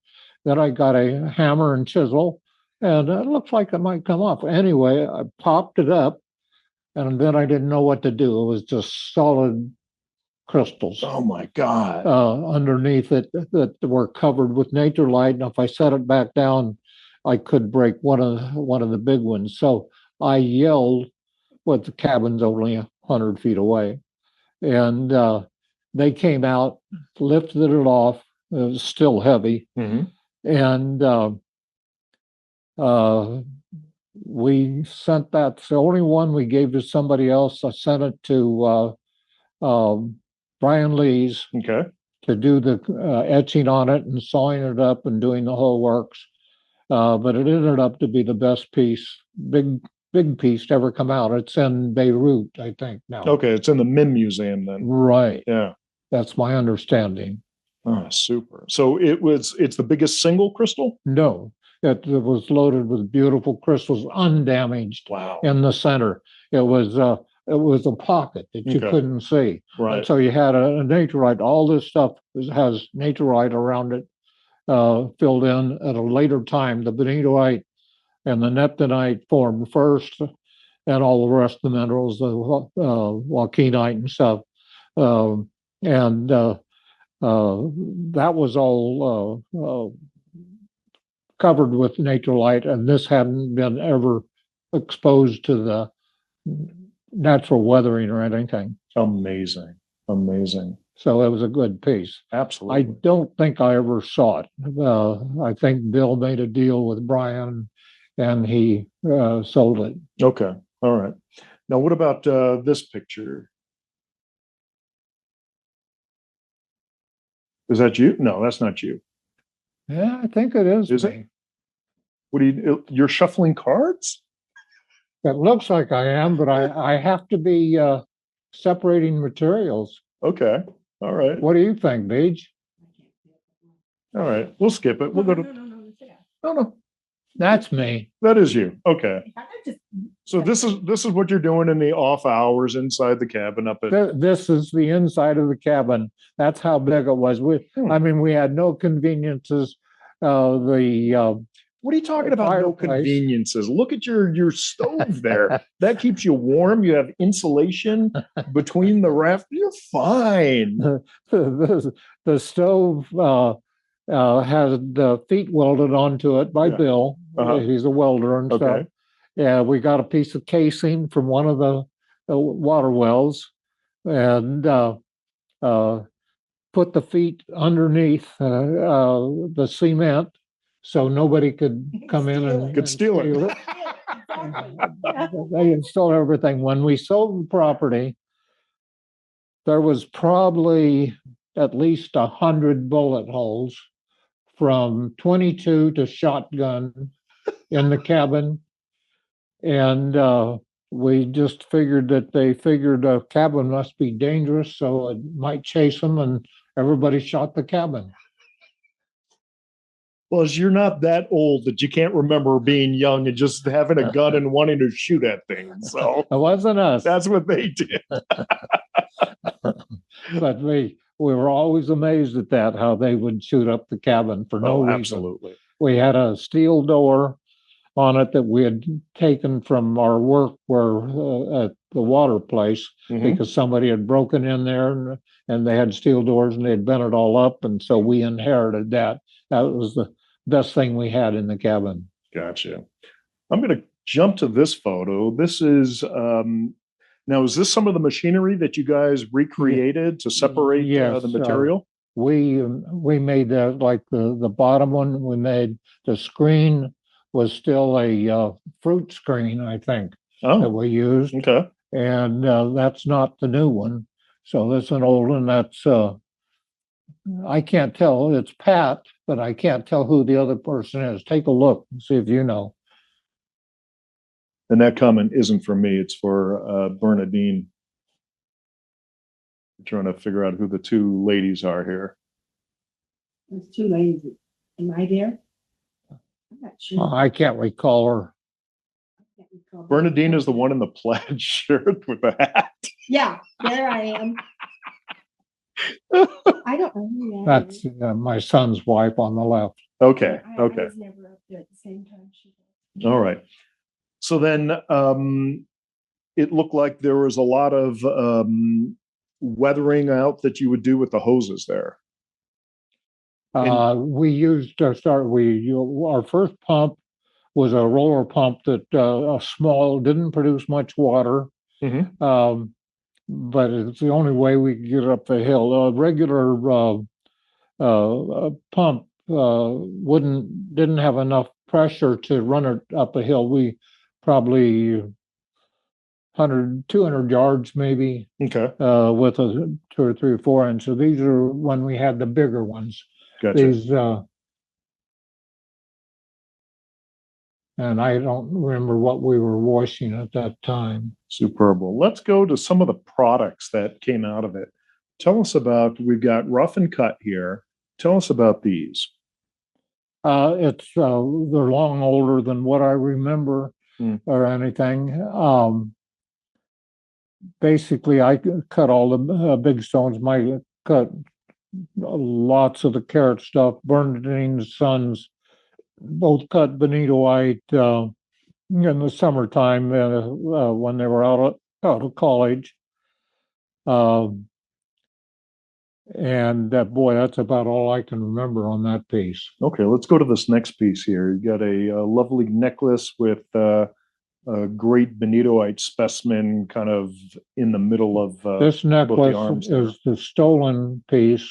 then I got a hammer and chisel, and it looks like it might come off. Anyway, I popped it up, and then I didn't know what to do. It was just solid crystals.
Oh my God.
Underneath it that were covered with natrolite. And if I set it back down, I could break one of the big ones. So I yelled, but the cabin's only 100 feet away. And they came out, lifted it off. It was still heavy. And we sent that. It's the only one we gave to somebody else. I sent it to Brian Lee's to do the etching on it and sawing it up and doing the whole works. But it ended up to be the best piece, big piece to ever come out. It's in Beirut, I think now.
Okay, it's in the MIM Museum then.
Right.
Yeah.
That's my understanding.
Oh, super. So it's the biggest single crystal?
No, it was loaded with beautiful crystals, undamaged.
Wow.
In the center. It was a pocket that you couldn't see.
Right.
And so you had a natrolite. All this stuff has natrolite around it, filled in at a later time. The benitoite and the neptunite formed first, and all the rest of the minerals, the waukeanite and stuff. That was all covered with natrolite, and this hadn't been ever exposed to the natural weathering or anything.
Amazing. Amazing.
So it was a good piece.
Absolutely.
I don't think I ever saw it. I think Bill made a deal with Brian and he sold it.
Okay. All right. Now, what about this picture? Is that you? No, that's not you.
Yeah, I think it is.
Is it? What do you're shuffling cards?
It looks like I am, but I have to be separating materials.
Okay. All right.
What do you think, Beej?
All right. We'll skip it. We'll go to. No.
That's me.
That is you. Okay. So this is what you're doing in the off hours inside the cabin up at.
This is the inside of the cabin. That's how big it was. I mean, we had no conveniences.
What are you talking about? No conveniences. Look at your stove there. That keeps you warm. You have insulation between the raft. You're fine.
The stove has the feet welded onto it by Bill. He's a welder and stuff. Yeah, we got a piece of casing from one of the water wells and put the feet underneath the cement so nobody could come in and
steal it.
They stole everything. When we sold the property, there was probably at least 100 bullet holes from 22 to shotgun in the cabin. And we just figured that they figured a cabin must be dangerous, so it might chase them, and everybody shot the cabin.
Well, you're not that old that you can't remember being young and just having a gun and wanting to shoot at things. So
it wasn't us.
That's what they did.
But we were always amazed at that, how they would shoot up the cabin for no reason.
Absolutely.
We had a steel door on it that we had taken from our work at the water place because somebody had broken in there and they had steel doors and they'd bent it all up. And so we inherited that. That was the best thing we had in the cabin.
Gotcha. I'm going to jump to this photo. This is, now, is this some of the machinery that you guys recreated to separate the material?
We made that, like the bottom one, we made the screen, was still a fruit screen, I think, that
Oh,
we used.
okay.
And that's not the new one. So that's an old one. That's I can't tell. It's Pat, but I can't tell who the other person is. Take a look and see if you know.
And that comment isn't for me, it's for Bernadine. Trying to figure out who the two ladies are here.
There's two ladies. Am I there? I'm not sure.
I can't recall her.
I can't recall.
Bernadine is the one in the plaid shirt with the hat.
Yeah, there I am. I don't know who that
That's
is.
my son's wife on the left.
Okay,
I
okay.
was never up there at the same time she was.
All right. So then it looked like there was a lot of weathering out that you would do with the hoses there.
We used our first pump was a roller pump that a small, didn't produce much water.
Mhm.
But it's the only way we could get up the hill. A regular pump didn't have enough pressure to run it up a hill. We probably 100, 200 yards maybe
Okay,
with a 2 or 3 or 4 inch. So these are when we had the bigger ones.
gotcha.
These and I don't remember what we were washing at that time.
Superb. Well, let's go to some of the products that came out of it. Tell us about, we've got rough and cut here. Tell us about these.
They're long older than what I remember or anything. Basically, I cut all the big stones. My cut lots of the carat stuff. Bernadine's sons both cut benitoite in the summertime when they were out of college. And boy, that's about all I can remember on that piece.
Okay, let's go to this next piece here. You got a lovely necklace with a great benitoite specimen kind of in the middle of
This necklace
arms
is the stolen piece.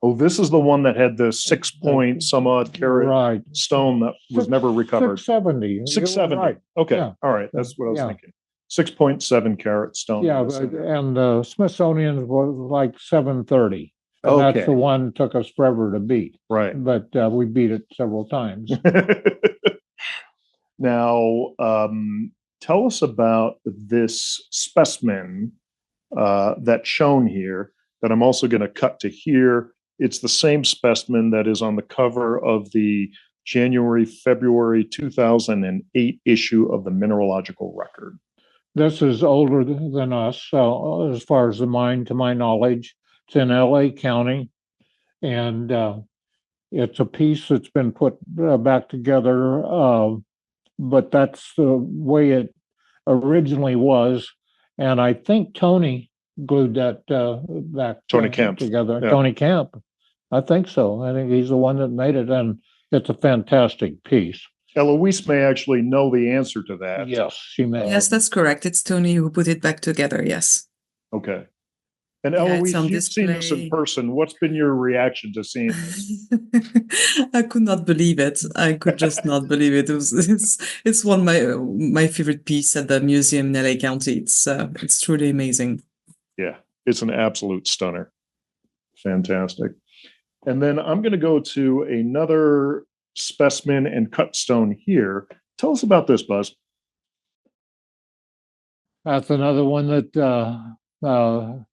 Oh, this is the one that had the 6 point some odd carat
Right.
stone that was never recovered.
670.
670.
Right.
Okay.
Yeah.
All right. That's what I was
Yeah.
thinking. 6.7 carat stone.
Yeah, and the Smithsonian was like 730. And
Okay.
that's the one took us forever to beat.
Right.
But we beat it several times.
Now, tell us about this specimen that's shown here that I'm also going to cut to here. It's the same specimen that is on the cover of the February 2008 issue of the Mineralogical Record.
This is older than us, as far as the mine, to my knowledge. It's in LA County. And it's a piece that's been put back together. But that's the way it originally was. And I think Tony glued that back
Tony Kemp.
together.
Yeah.
Tony Kemp. I think so. I think he's the one that made it. And it's a fantastic piece.
Eloise may actually know the answer to that.
Yes, she may.
Yes, that's correct. It's Tony who put it back together. Yes.
Okay. And
Yeah, it's
Eloise,
on
you've seen this in
display.
person. What's been your reaction to seeing this?
I could not believe it. I could just not believe it. It's one of my favorite piece at the museum in LA County. It's truly amazing.
Yeah, it's an absolute stunner. Fantastic. And then I'm going to go to another specimen and cut stone here. Tell us about this, Buzz.
That's another one that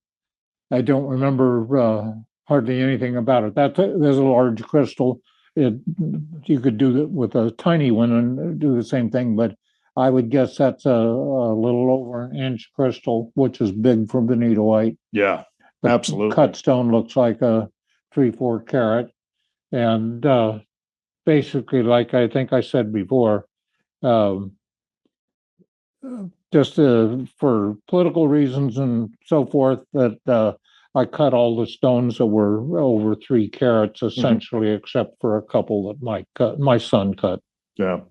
I don't remember hardly anything about it. There's a large crystal. You could do it with a tiny one and do the same thing, but I would guess that's a little over an inch crystal, which is big for benitoite.
Yeah,
The
absolutely.
cut stone looks like a 3-4 carat, and basically, like I think I said before, just for political reasons and so forth, that I cut all the stones that were over 3 carats, essentially, except for a couple that my son cut.
Yeah.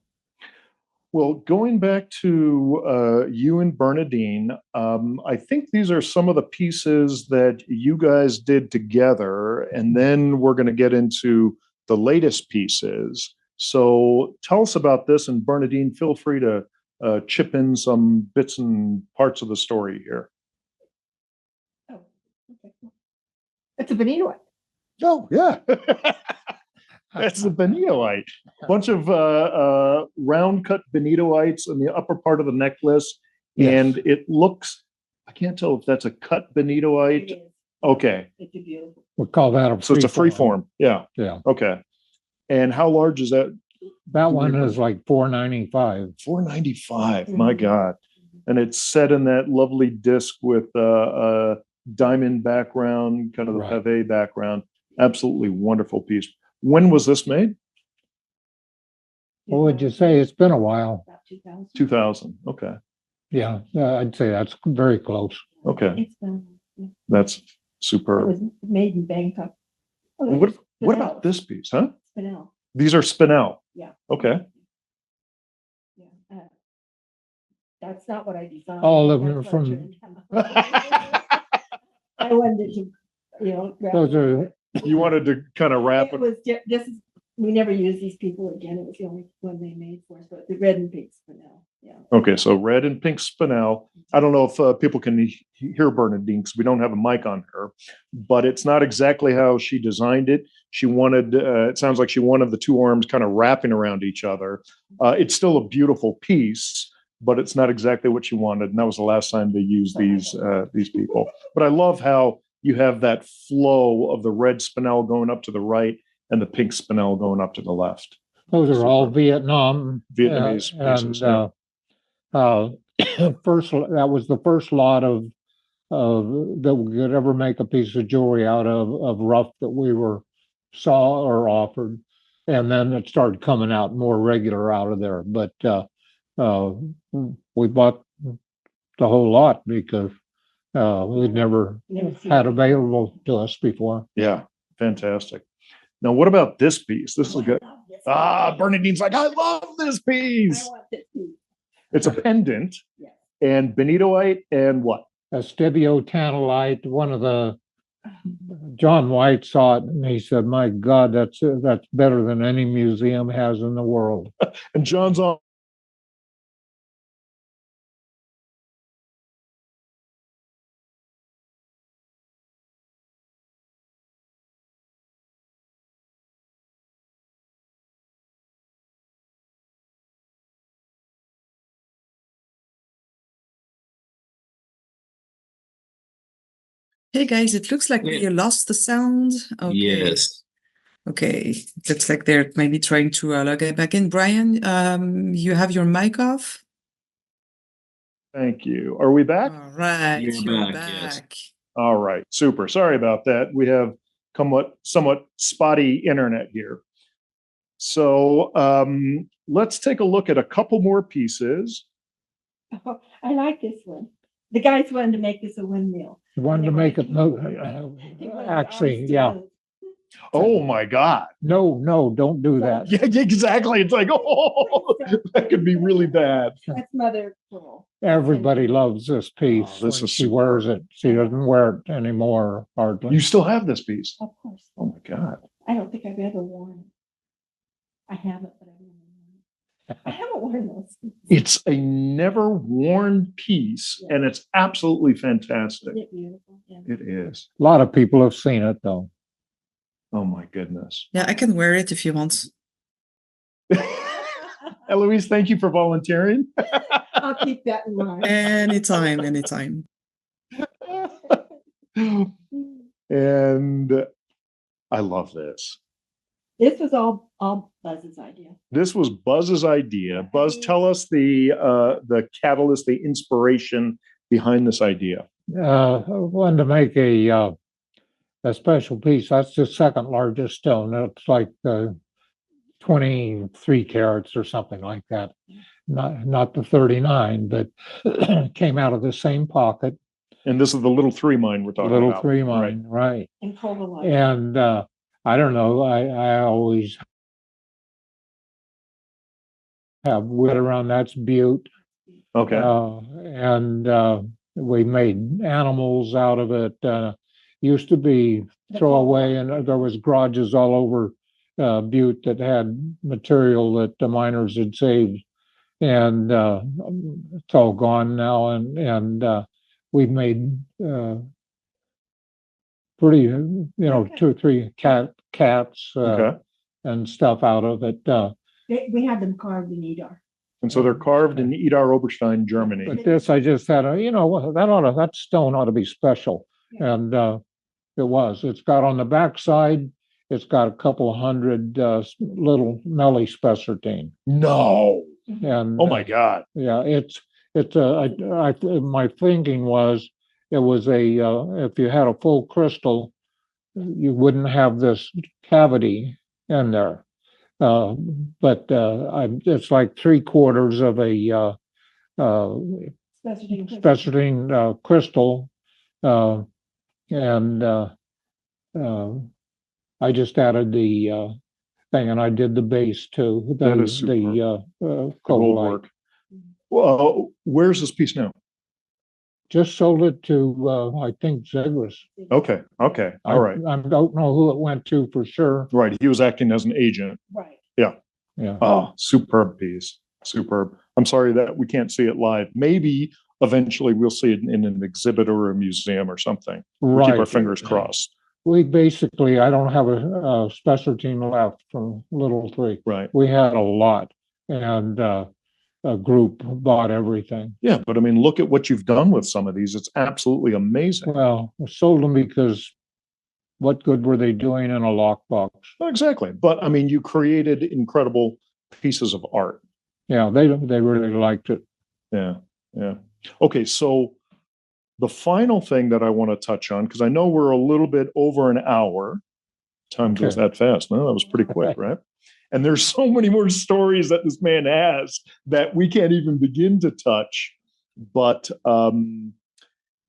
Well, going back to you and Bernadine, I think these are some of the pieces that you guys did together, and then we're going to get into the latest pieces. So tell us about this, and Bernadine, feel free to chip in some bits and parts of the story here.
Oh, okay. It's a benitoite.
Oh, yeah. That's the benitoite. Bunch of round cut benitoites in the upper part of the necklace.
Yes.
And it looks, I can't tell if that's a cut benitoite.
It is.
Okay.
It's a beautiful.
We call that a
So it's a free form. Yeah.
Yeah.
Okay. And how large is that?
That one is like $4.95.
$4.95. My God. And it's set in that lovely disc with a diamond background, kind of the
Right.
pave background. Absolutely wonderful piece. When was this made?
What would you say? It's been a while.
About 2000.
2000. Okay.
Yeah, I'd say that's very close.
Okay.
It's been, yeah.
That's
It
superb.
was made in Bangkok. Oh,
And what
Spinel.
about this piece, huh?
Spinel.
These are spinel.
Yeah.
Okay.
Yeah. That's not what I designed.
All
but
of them
that's
are
what
from-
turned out. I wanted to, wrap
Those
it up,
are,
but
You wanted to kind of wrap
it
it.
was this is we never used these people again. It was the only one they made for us, but the red and pink Spinel. Yeah.
Okay, so red and pink spinel. I don't know if people can hear Bernadine because we don't have a mic on her, but it's not exactly how she designed it. She wanted, it sounds like she wanted the two arms kind of wrapping around each other. It's still a beautiful piece, but it's not exactly what she wanted. And that was the last time they used these people. But I love how you have that flow of the red spinel going up to the right and the pink spinel going up to the left.
those are all Vietnam.
Vietnamese pieces,
And first, that was the first lot of that we could ever make a piece of jewelry out of rough that we saw or offered. And then it started coming out more regular out of there. But we bought the whole lot because we'd never
Never seen
had
it.
available to us before.
Yeah, fantastic. Now, what about this piece? This is
Oh, I
good.
love this
Ah,
one.
Bernadine's like, I love this
I
piece.
want this piece.
It's a pendant
Yeah.
and benitoite and what?
A stibiotantalite, one of the John White saw it and he said, "My God, that's better than any museum has in the world."
And John's on.
Hey guys, it looks like we lost the sound. Okay.
Yes.
Okay. Looks like they're maybe trying to log it back in. Brian, you have your mic off?
Thank you. Are we back?
All right.
You're
You're
back, yes.
back.
All right. Super. Sorry about that. We have somewhat spotty internet here. So let's take a look at a couple more pieces.
Oh, I like this one. The guys wanted to make this a windmill.
Wanted to make it,
They wanted the
actually,
arms to
yeah.
move.
Oh my God.
No, don't do that.
Yeah, exactly. It's like, oh, that could be really bad.
That's mother of pearl.
Everybody loves this piece.
Oh, this
when
is
she wears it. She doesn't wear it anymore hardly.
You still have this piece.
Of course.
Oh my God.
I don't think I've ever worn it. I haven't, but I've never worn it. I haven't worn those.
It's a never worn piece and it's absolutely fantastic.
Isn't it beautiful? Yeah.
It is.
A lot of people have seen it though.
Oh my goodness.
Yeah, I can wear it if you want.
Eloise, thank you for volunteering.
I'll keep that in mind.
Anytime, anytime.
And I love this.
This was all Buzz's idea.
This was Buzz's idea. Buzz, tell us the catalyst, the inspiration behind this idea.
I wanted to make a special piece. That's the second largest stone. It's like 23 carats or something like that. Not the 39, but came out of the same pocket.
And this is the little 3 mine we're talking
Little
about.
3
Right.
mine, right?
And Covalite.
And I don't know. I always have wit around that's Butte.
Okay.
And we made animals out of it. Used to be throwaway, and there was garages all over butte that had material that the miners had saved, and it's all gone now. And we've made pretty, two or three cats
Okay.
and stuff out of it.
We had them carved in Edar.
And so they're carved in Idar Oberstein, Germany.
But this, I just had that stone ought to be special,
Yeah.
and it was. It's got on the backside. It's got a couple hundred little Nelly Spessartine,
No.
and
Oh my God.
yeah, it's my thinking was it was if you had a full crystal, you wouldn't have this cavity in there. But it's like 3/4 of a Spessartine crystal, and I just added the thing, and I did the base too.
That is super.
Gold
Gold
light.
work. Well, where's this piece now?
Just sold it to I think Zegras.
Okay. Okay. All right.
I don't know who it went to for sure.
Right. He was acting as an agent.
Right.
Yeah.
Oh, superb piece. Superb. I'm sorry that we can't see it live. Maybe eventually we'll see it in an exhibit or a museum or something. We'll keep our fingers crossed.
We basically, I don't have a Spessartine left from Little Three.
Right.
We had a lot, and a group bought everything.
Yeah, but I mean, look at what you've done with some of these. It's absolutely amazing.
Well, I sold them because what good were they doing in a lockbox?
Exactly. But I mean, you created incredible pieces of art.
Yeah, they really liked it.
Yeah. Yeah. Okay. So the final thing that I want to touch on, because I know we're a little bit over an hour. Time goes that fast. No, that was pretty quick, right? And there's so many more stories that this man has that we can't even begin to touch. But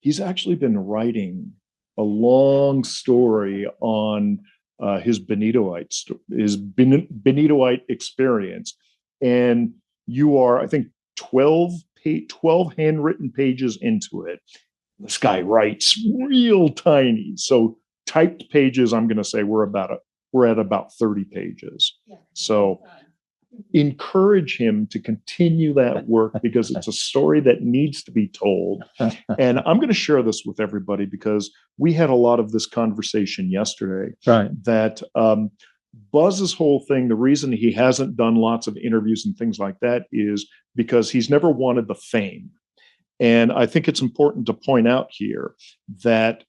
he's actually been writing a long story on his Benitoite experience. And you are, I think, 12 handwritten pages into it. This guy writes real tiny. So typed pages, I'm going to say we're at about 30 pages.
Yeah.
So encourage him to continue that work because it's a story that needs to be told. And I'm going to share this with everybody because we had a lot of this conversation yesterday.
Right.
That Buzz's whole thing, the reason he hasn't done lots of interviews and things like that is because he's never wanted the fame. And I think it's important to point out here that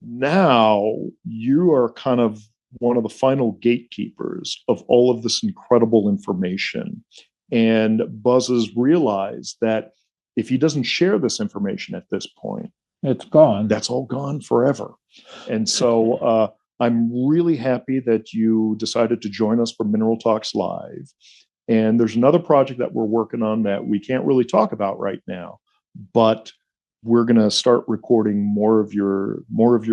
now you are kind of one of the final gatekeepers of all of this incredible information. And Buzz has realized that if he doesn't share this information at this point,
it's gone.
That's all gone forever. And so I'm really happy that you decided to join us for Mineral Talks Live. And there's another project that we're working on that we can't really talk about right now, but we're going to start recording more of your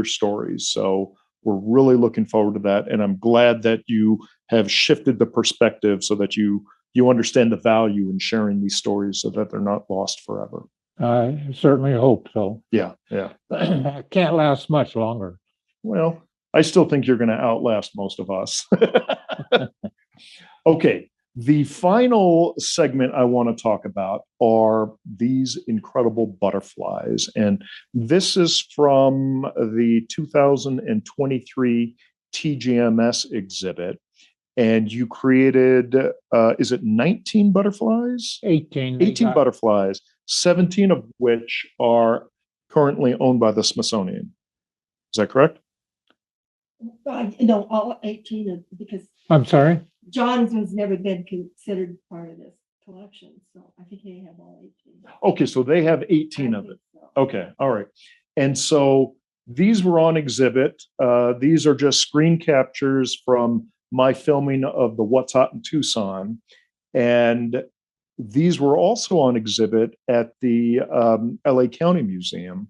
stories. So we're really looking forward to that. And I'm glad that you have shifted the perspective so that you understand the value in sharing these stories so that they're not lost forever.
I certainly hope so.
Yeah. Yeah.
I can't last much longer.
Well, I still think you're going to outlast most of us. Okay. The final segment I want to talk about are these incredible butterflies. And this is from the 2023 TGMS exhibit. And you created, is it 19 butterflies?
18.
18 butterflies, 17 of which are currently owned by the Smithsonian. Is that correct?
No, all 18 because
I'm sorry?
John's was never been considered part of this collection, so I think they have all 18.
Okay, so they have 18 of it.
So.
Okay, all right. And so these were on exhibit. These are just screen captures from my filming of the What's Hot in Tucson. And these were also on exhibit at the LA County Museum.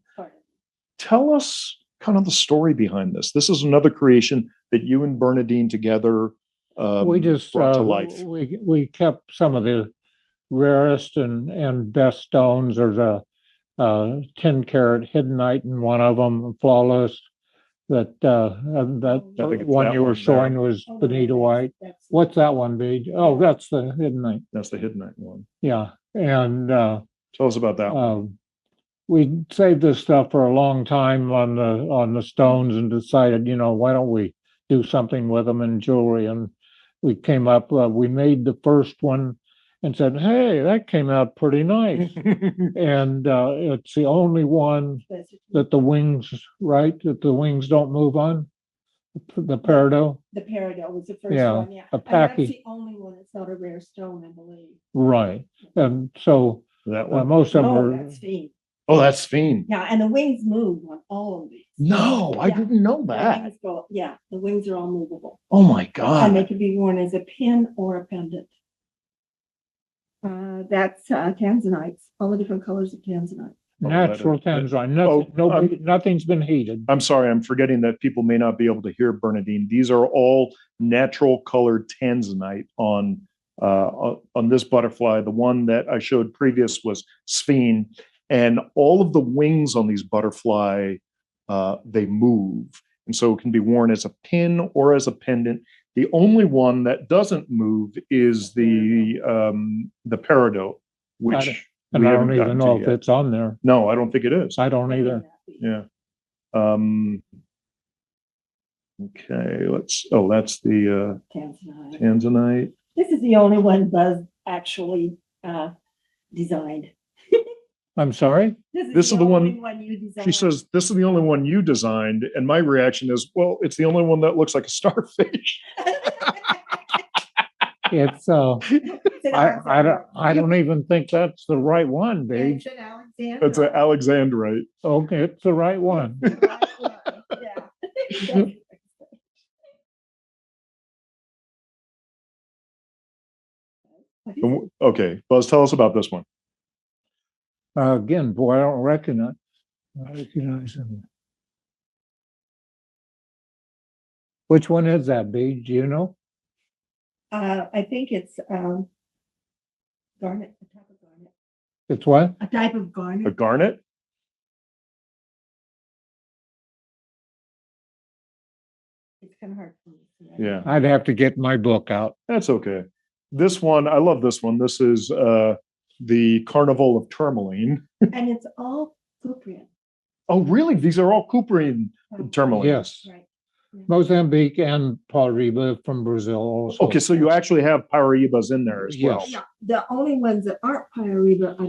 Tell us kind of the story behind this. This is another creation that you and Bernadine together
we just
brought to life.
We kept some of the rarest and best stones. There's a 10 karat hiddenite in one of them, flawless. that
I think it's
one
that
you were
one there.
showing was
Oh, no,
Benitoite.
that's-
What's that one, Paige? Oh, that's the hidden.
That's the hidden one.
Yeah, and
Tell us about that one.
we saved this stuff for a long time on the stones and decided, why don't we do something with them in jewelry? And we came up, we made the first one and said, hey, that came out pretty nice. And it's the only one that the wings don't move on. The peridot.
The peridot was the first
Yeah,
one, yeah.
a
And that's
packy.
the only one that's not a rare stone, I believe.
Right. And so
That one.
most of them
No,
are,
that's Fiend.
Oh, that's Fiend.
Yeah, and the wings move on all of these.
No, I
Yeah.
didn't know
The
that.
wings go- Yeah, the wings are all movable.
Oh my
And they
God.
can be worn as a pin or a pendant. That's tanzanites, all the different colors of tanzanite.
natural tanzanite. Nothing's been heated.
I'm sorry, I'm forgetting that people may not be able to hear Bernadine. These are all natural colored tanzanite on this butterfly. The one that I showed previous was Sphene, and all of the wings on these butterfly they move, and so it can be worn as a pin or as a pendant. The only one that doesn't move is the peridot, which
And
we
I
haven't
don't even
gotten
know
to
if
yet.
it's on there.
No, I don't think it is.
I don't either.
Yeah. Okay, that's the
Tanzanite.
tanzanite.
This is the only one Buzz actually designed.
I'm sorry?
This is the
only
one-
you designed.
She says, this is the only one you designed. And my reaction is, well, it's the only one that looks like a starfish.
It's
It's an Alexander.
I don't even think that's the right one, Paige.
It's an Alexander.
It's an alexandrite.
Okay, it's the right one.
Yeah.
Okay, Buzz, tell us about this one.
Again, boy, I don't recognize him. Which one is that, Paige? Do you know?
I think it's garnet, a type of garnet.
It's what?
A type of
A
garnet.
garnet?
It's kind of hard for me to see.
Yeah.
I'd have to get my book out.
That's okay. This one, I love this one. This is the Carnival of Tourmaline.
And it's all Cuprian.
Oh, really? These are all Couperin tourmalines?
Yes.
Right.
Mozambique and Paraiba from Brazil also.
Okay, so you actually have Paraibas in there as well.
Yes.
Yeah, the only ones that aren't Pyariba are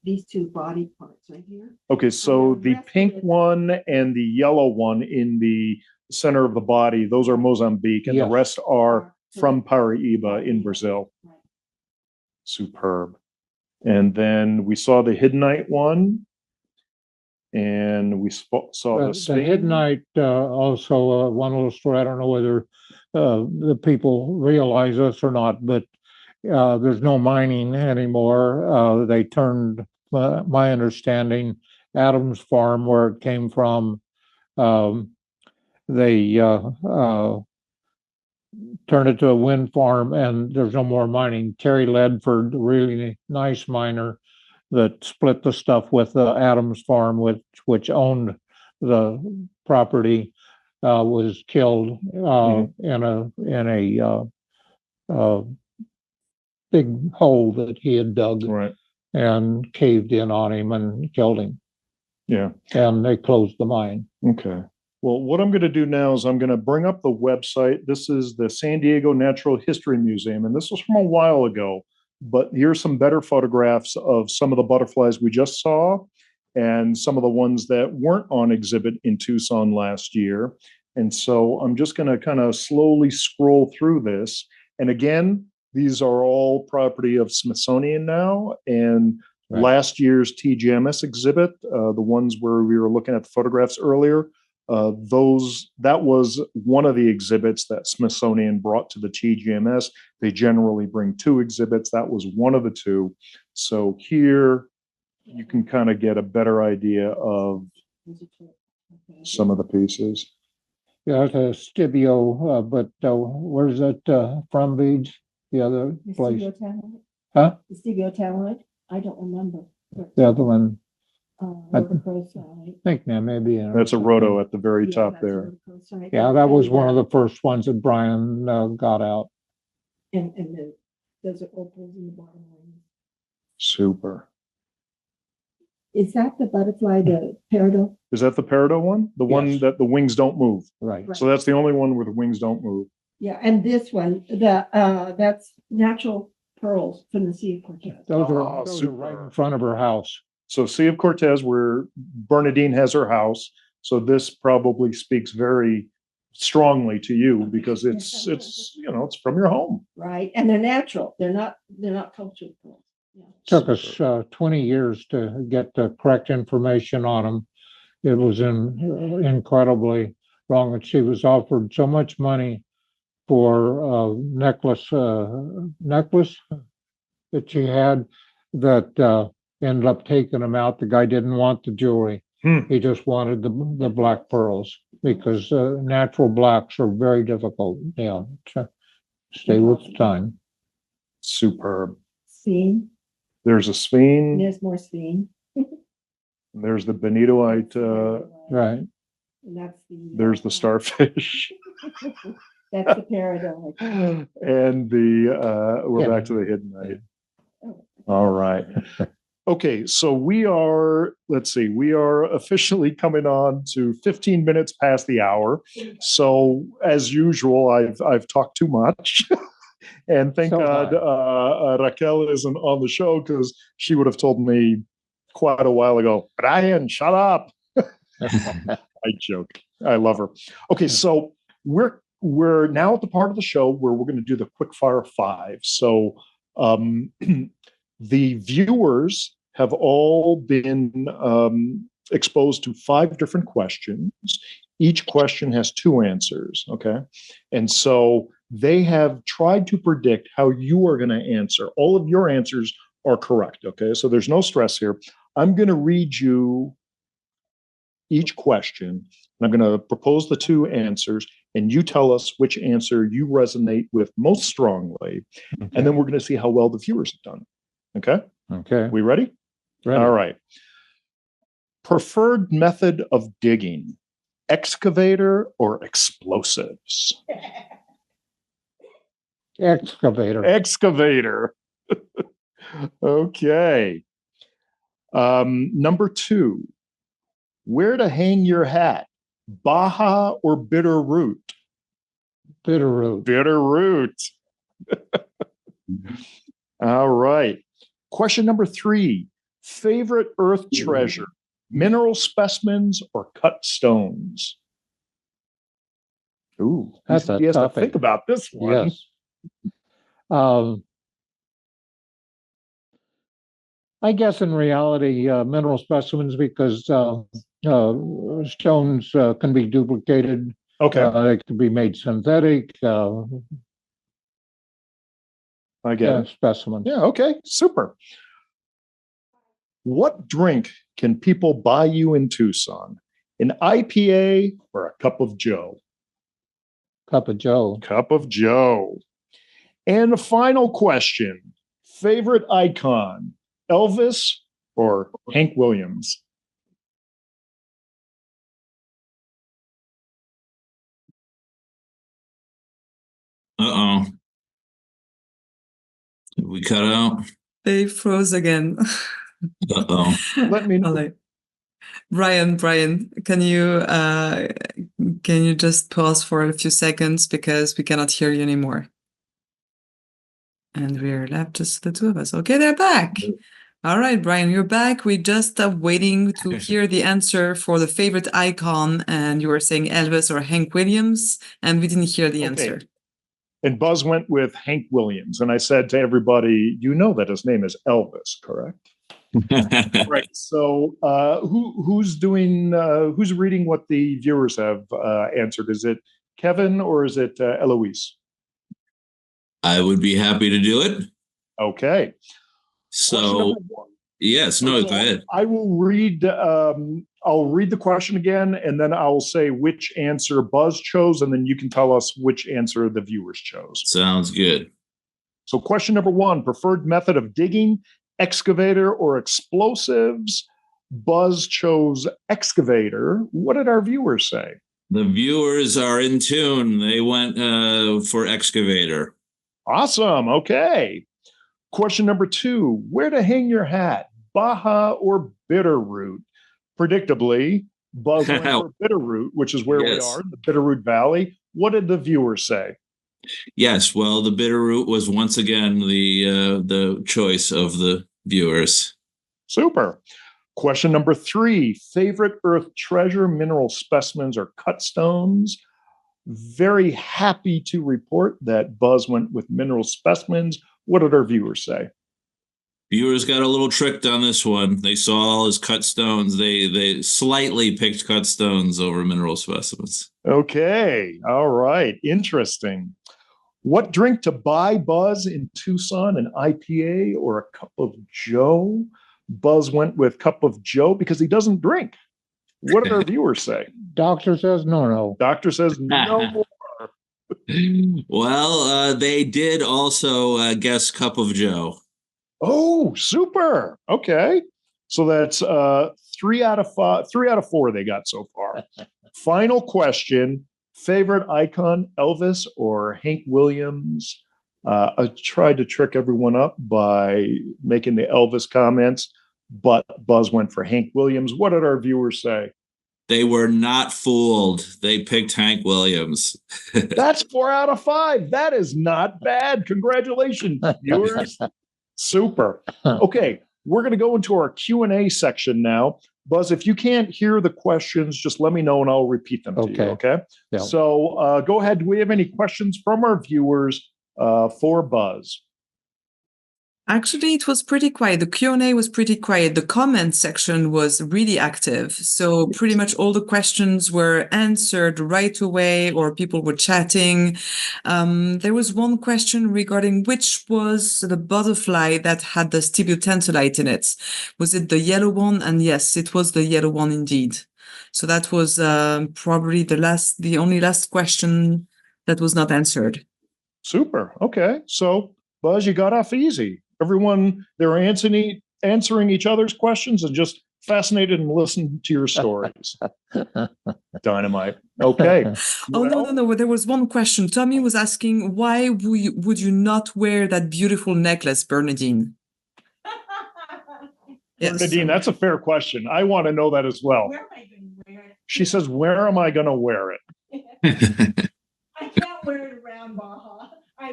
these two body parts right here.
Okay, so
And then
the
rest of
pink
it-
one and the yellow one in the center of the body, those are Mozambique, and the
Yes.
rest are from Paraiba
Paraiba.
in Brazil.
Right.
Superb. And then we saw the Hiddenite one. And we saw the
The
Sphinx.
Hiddenite, also, one little story, I don't know whether the people realize this or not, but there's no mining anymore. They turned, my understanding, Adams Farm, where it came from, they turned it to a wind farm, and there's no more mining. Terry Ledford, a really nice miner, that split the stuff with Adams Farm, which owned the property, was killed in a big hole that he had dug
Right,
and caved in on him and killed him.
yeah,
And they closed the mine.
okay. Well, what I'm gonna do now is I'm gonna bring up the website. This is the San Diego Natural History Museum, and this was from a while ago. But here's some better photographs of some of the butterflies we just saw and some of the ones that weren't on exhibit in Tucson last year. And so I'm just going to kind of slowly scroll through this. And again, these are all property of Smithsonian now. And
Right.
last year's TGMS exhibit, the ones where we were looking at the photographs earlier, that was one of the exhibits that Smithsonian brought to the TGMS. They generally bring two exhibits. That was one of the two. So here you can kind of get a better idea of some of the pieces.
Yeah, it's a Stibio, but where's that from, Beach? The other
The
place?
Stibio Talent?
Huh?
The Stibio Talent? I don't remember.
The other one. I think that may be.
That's a roto at the very top
that's
there.
rhodochrosite.
Yeah, that was one of the first ones that Brian got out.
And those are opals in the bottom line.
Super.
Is that the butterfly, the peridot?
Is that the peridot one? The one
Yes.
that the wings don't move.
Right.
Right.
So that's the only one where the wings don't move.
Yeah, and this one, that's natural pearls from the Sea of Cortez.
Those
Oh,
are right
super.
in front of her house.
So Sea of Cortez, where Bernadine has her house. So this probably speaks very strongly to you because it's it's from your home.
Right, and they're natural. They're not cultured pearls. Yeah.
Took us 20 years to get the correct information on them. It was incredibly wrong. And she was offered so much money for a necklace that she had that ended up taking them out. The guy didn't want the jewelry. He just wanted the black pearls because natural blacks are very difficult. Yeah, to stay with the time.
Superb.
Sphene.
There's a sphene.
There's more sphene.
There's the benitoite.
Right.
And that's
There's the starfish.
That's the peridot.
And we're back to the hidden knight. All right. Okay, so we are officially coming on to 15 minutes past the hour. So as usual, I've talked too much. And thank God Raquel isn't on the show because she would have told me quite a while ago, Brian, shut up. I joke. I love her. Okay, so we're now at the part of the show where we're going to do the quick fire 5. So the viewers have all been exposed to 5 different questions. Each question has 2 answers, okay? And so they have tried to predict how you are going to answer. All of your answers are correct, okay? So there's no stress here. I'm going to read you each question, and I'm going to propose the 2 answers, and you tell us which answer you resonate with most strongly, and then we're going to see how well the viewers have done, okay?
Okay.
We ready?
Ready.
All right. Preferred method of digging, excavator or explosives?
Excavator.
Excavator. Okay. Number 2, where to hang your hat, Baja or Bitter Root?
Bitter root.
Bitter Root. All right. Question number 3, favorite earth treasure, mineral specimens or cut stones? Ooh,
That's a
he has to
toughie.
think about this one.
Yes. I guess in reality, mineral specimens because stones can be duplicated.
Okay,
They can be made synthetic.
I get it.
Specimens.
Yeah, okay, super. What drink can people buy you in Tucson? An IPA or a cup of Joe?
Cup of Joe.
Cup of Joe. And the final question, favorite icon, Elvis or Hank Williams?
Uh-oh. Did we cut out?
They froze again.
Uh-oh.
Let me know.
All right. Brian, can you just pause for a few seconds because we cannot hear you anymore? And we're left just the 2 of us. Okay, they're back. All right, Brian, you're back. We just waiting to hear the answer for the favorite icon, and you were saying Elvis or Hank Williams, and we didn't hear the answer.
And Buzz went with Hank Williams. And I said to everybody, you know that his name is Elvis, correct? Right. So who's reading what the viewers have answered? Is it Kevin or is it Eloise?
I would be happy to do it.
Okay.
So, yes, no, go ahead.
I will read. I'll read the question again, and then I'll say which answer Buzz chose, and then you can tell us which answer the viewers chose.
Sounds good.
So, question number 1: preferred method of digging, excavator or explosives? Buzz chose excavator. What did our viewers say?
The viewers are in tune. They went for excavator.
Awesome. Okay. Question number 2, where to hang your hat, Baja or Bitterroot? Predictably, Buzz went for Bitterroot, which is where we
Yes.
are, the Bitterroot Valley. What did the viewers say?
Yes, well, the Bitterroot was once again the choice of the viewers.
Super. Question number 3, favorite earth treasure, mineral specimens, or cut stones? Very happy to report that Buzz went with mineral specimens. What did our viewers say?
Viewers got a little tricked on this one. They saw all his cut stones. They slightly picked cut stones over mineral specimens.
Okay. All right. Interesting. What drink to buy, Buzz, in Tucson, an IPA or a cup of Joe? Buzz went with cup of Joe because he doesn't drink. What did our viewers say?
Doctor says no.
Doctor says no more.
Well, they did also guess cup of Joe.
Oh, super. Okay. So that's 3 out of 5, 3 out of 4 they got so far. Final question. Favorite icon, Elvis or Hank Williams? I tried to trick everyone up by making the Elvis comments, but Buzz went for Hank Williams. What did our viewers say?
They were not fooled. They picked Hank Williams.
That's 4 out of 5. That is not bad. Congratulations, viewers. Super. Okay, we're going to go into our Q&A section now. Buzz, if you can't hear the questions, just let me know and I'll repeat them to you, okay?
Yeah.
So go ahead. Do we have any questions from our viewers for Buzz?
Actually, it was pretty quiet. The Q&A was pretty quiet. The comment section was really active. So pretty much all the questions were answered right away, or people were chatting. There was one question regarding which was the butterfly that had the stibiotentolite in it. Was it the yellow one? And yes, it was the yellow one indeed. So that was probably the only last question that was not answered.
Super. Okay. So, Buzz, you got off easy. Everyone, they were answering each other's questions and just fascinated and listened to your stories. Dynamite. Okay.
Oh, no. There was one question. Tommy was asking, why would you not wear that beautiful necklace, Bernadine? Yes.
Bernadine, that's a fair question. I want to know that as well.
Where am I going to wear it?
She says, where am I going to wear it?
I can't wear it around Baja. I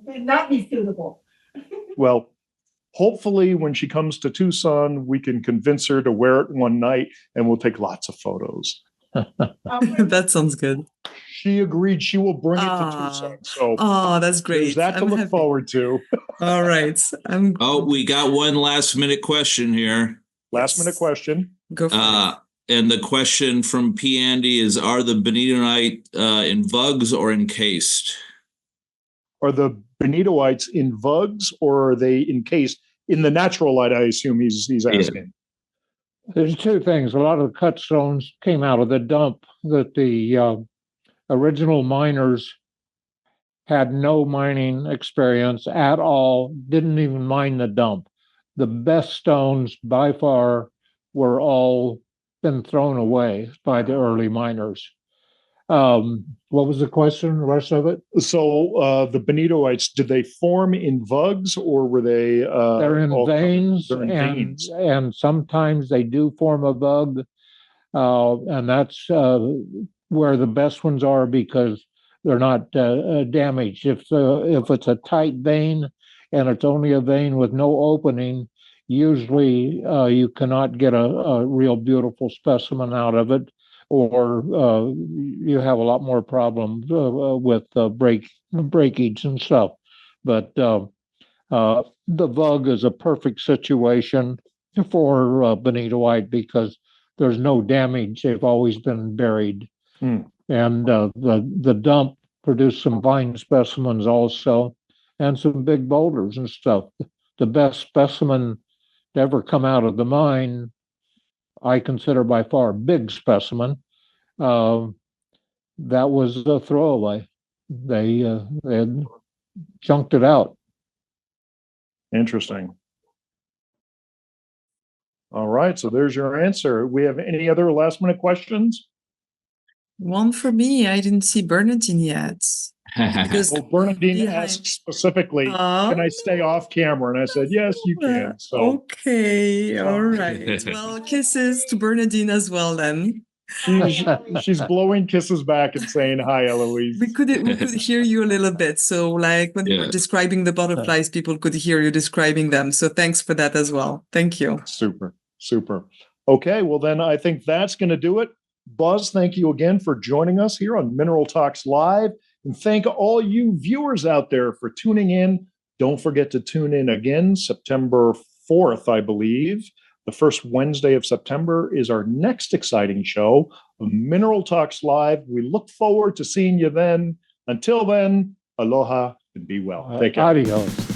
would not be suitable.
Well, hopefully when she comes to Tucson, we can convince her to wear it one night and we'll take lots of photos.
That sounds good.
She agreed she will bring it to Tucson. So
that's great.
there's that to look forward to.
All right.
We got one last minute question here.
Last minute question.
Go for it.
And the question from P. Andy is, are the benitoite in vugs or encased?
Are the benitoites in vugs or are they encased in the natural light? I assume he's asking.
There's two things. A lot of the cut stones came out of the dump that the original miners had no mining experience at all, didn't even mine the dump. The best stones by far were all been thrown away by the early miners. What was the question, the rest of it?
So the benitoites, did they form in vugs or were they?
They're in veins,
they're in veins.
And sometimes they do form a vug. And that's where the best ones are because they're not damaged. If it's a tight vein and it's only a vein with no opening, usually you cannot get a real beautiful specimen out of it, or you have a lot more problems with breakage and stuff. But the vug is a perfect situation for benitoite because there's no damage. They've always been buried. And the dump produced some fine specimens also and some big boulders and stuff. The best specimen to ever come out of the mine, I consider by far a big specimen. That was a throwaway. They had chunked it out.
Interesting. All right, so there's your answer. We have any other last minute questions?
One for me. I didn't see Bernadine yet. Because
Well, Bernadine
behind-
asked specifically, can I stay off camera? And I said, yes, you can. So
Okay, all right. Well, kisses to Bernadine as well then.
she's blowing kisses back and saying, hi, Eloise.
We could hear you a little bit. So like when you were
Yeah.
describing the butterflies, people could hear you describing them. So thanks for that as well. Thank you.
Super, super. Okay, well then I think that's going to do it. Buzz, thank you again for joining us here on Mineral Talks Live. And thank all you viewers out there for tuning in. Don't forget to tune in again, September 4th, I believe. The first Wednesday of September is our next exciting show, Mineral Talks Live. We look forward to seeing you then. Until then, aloha and be well. Take care.
Adios.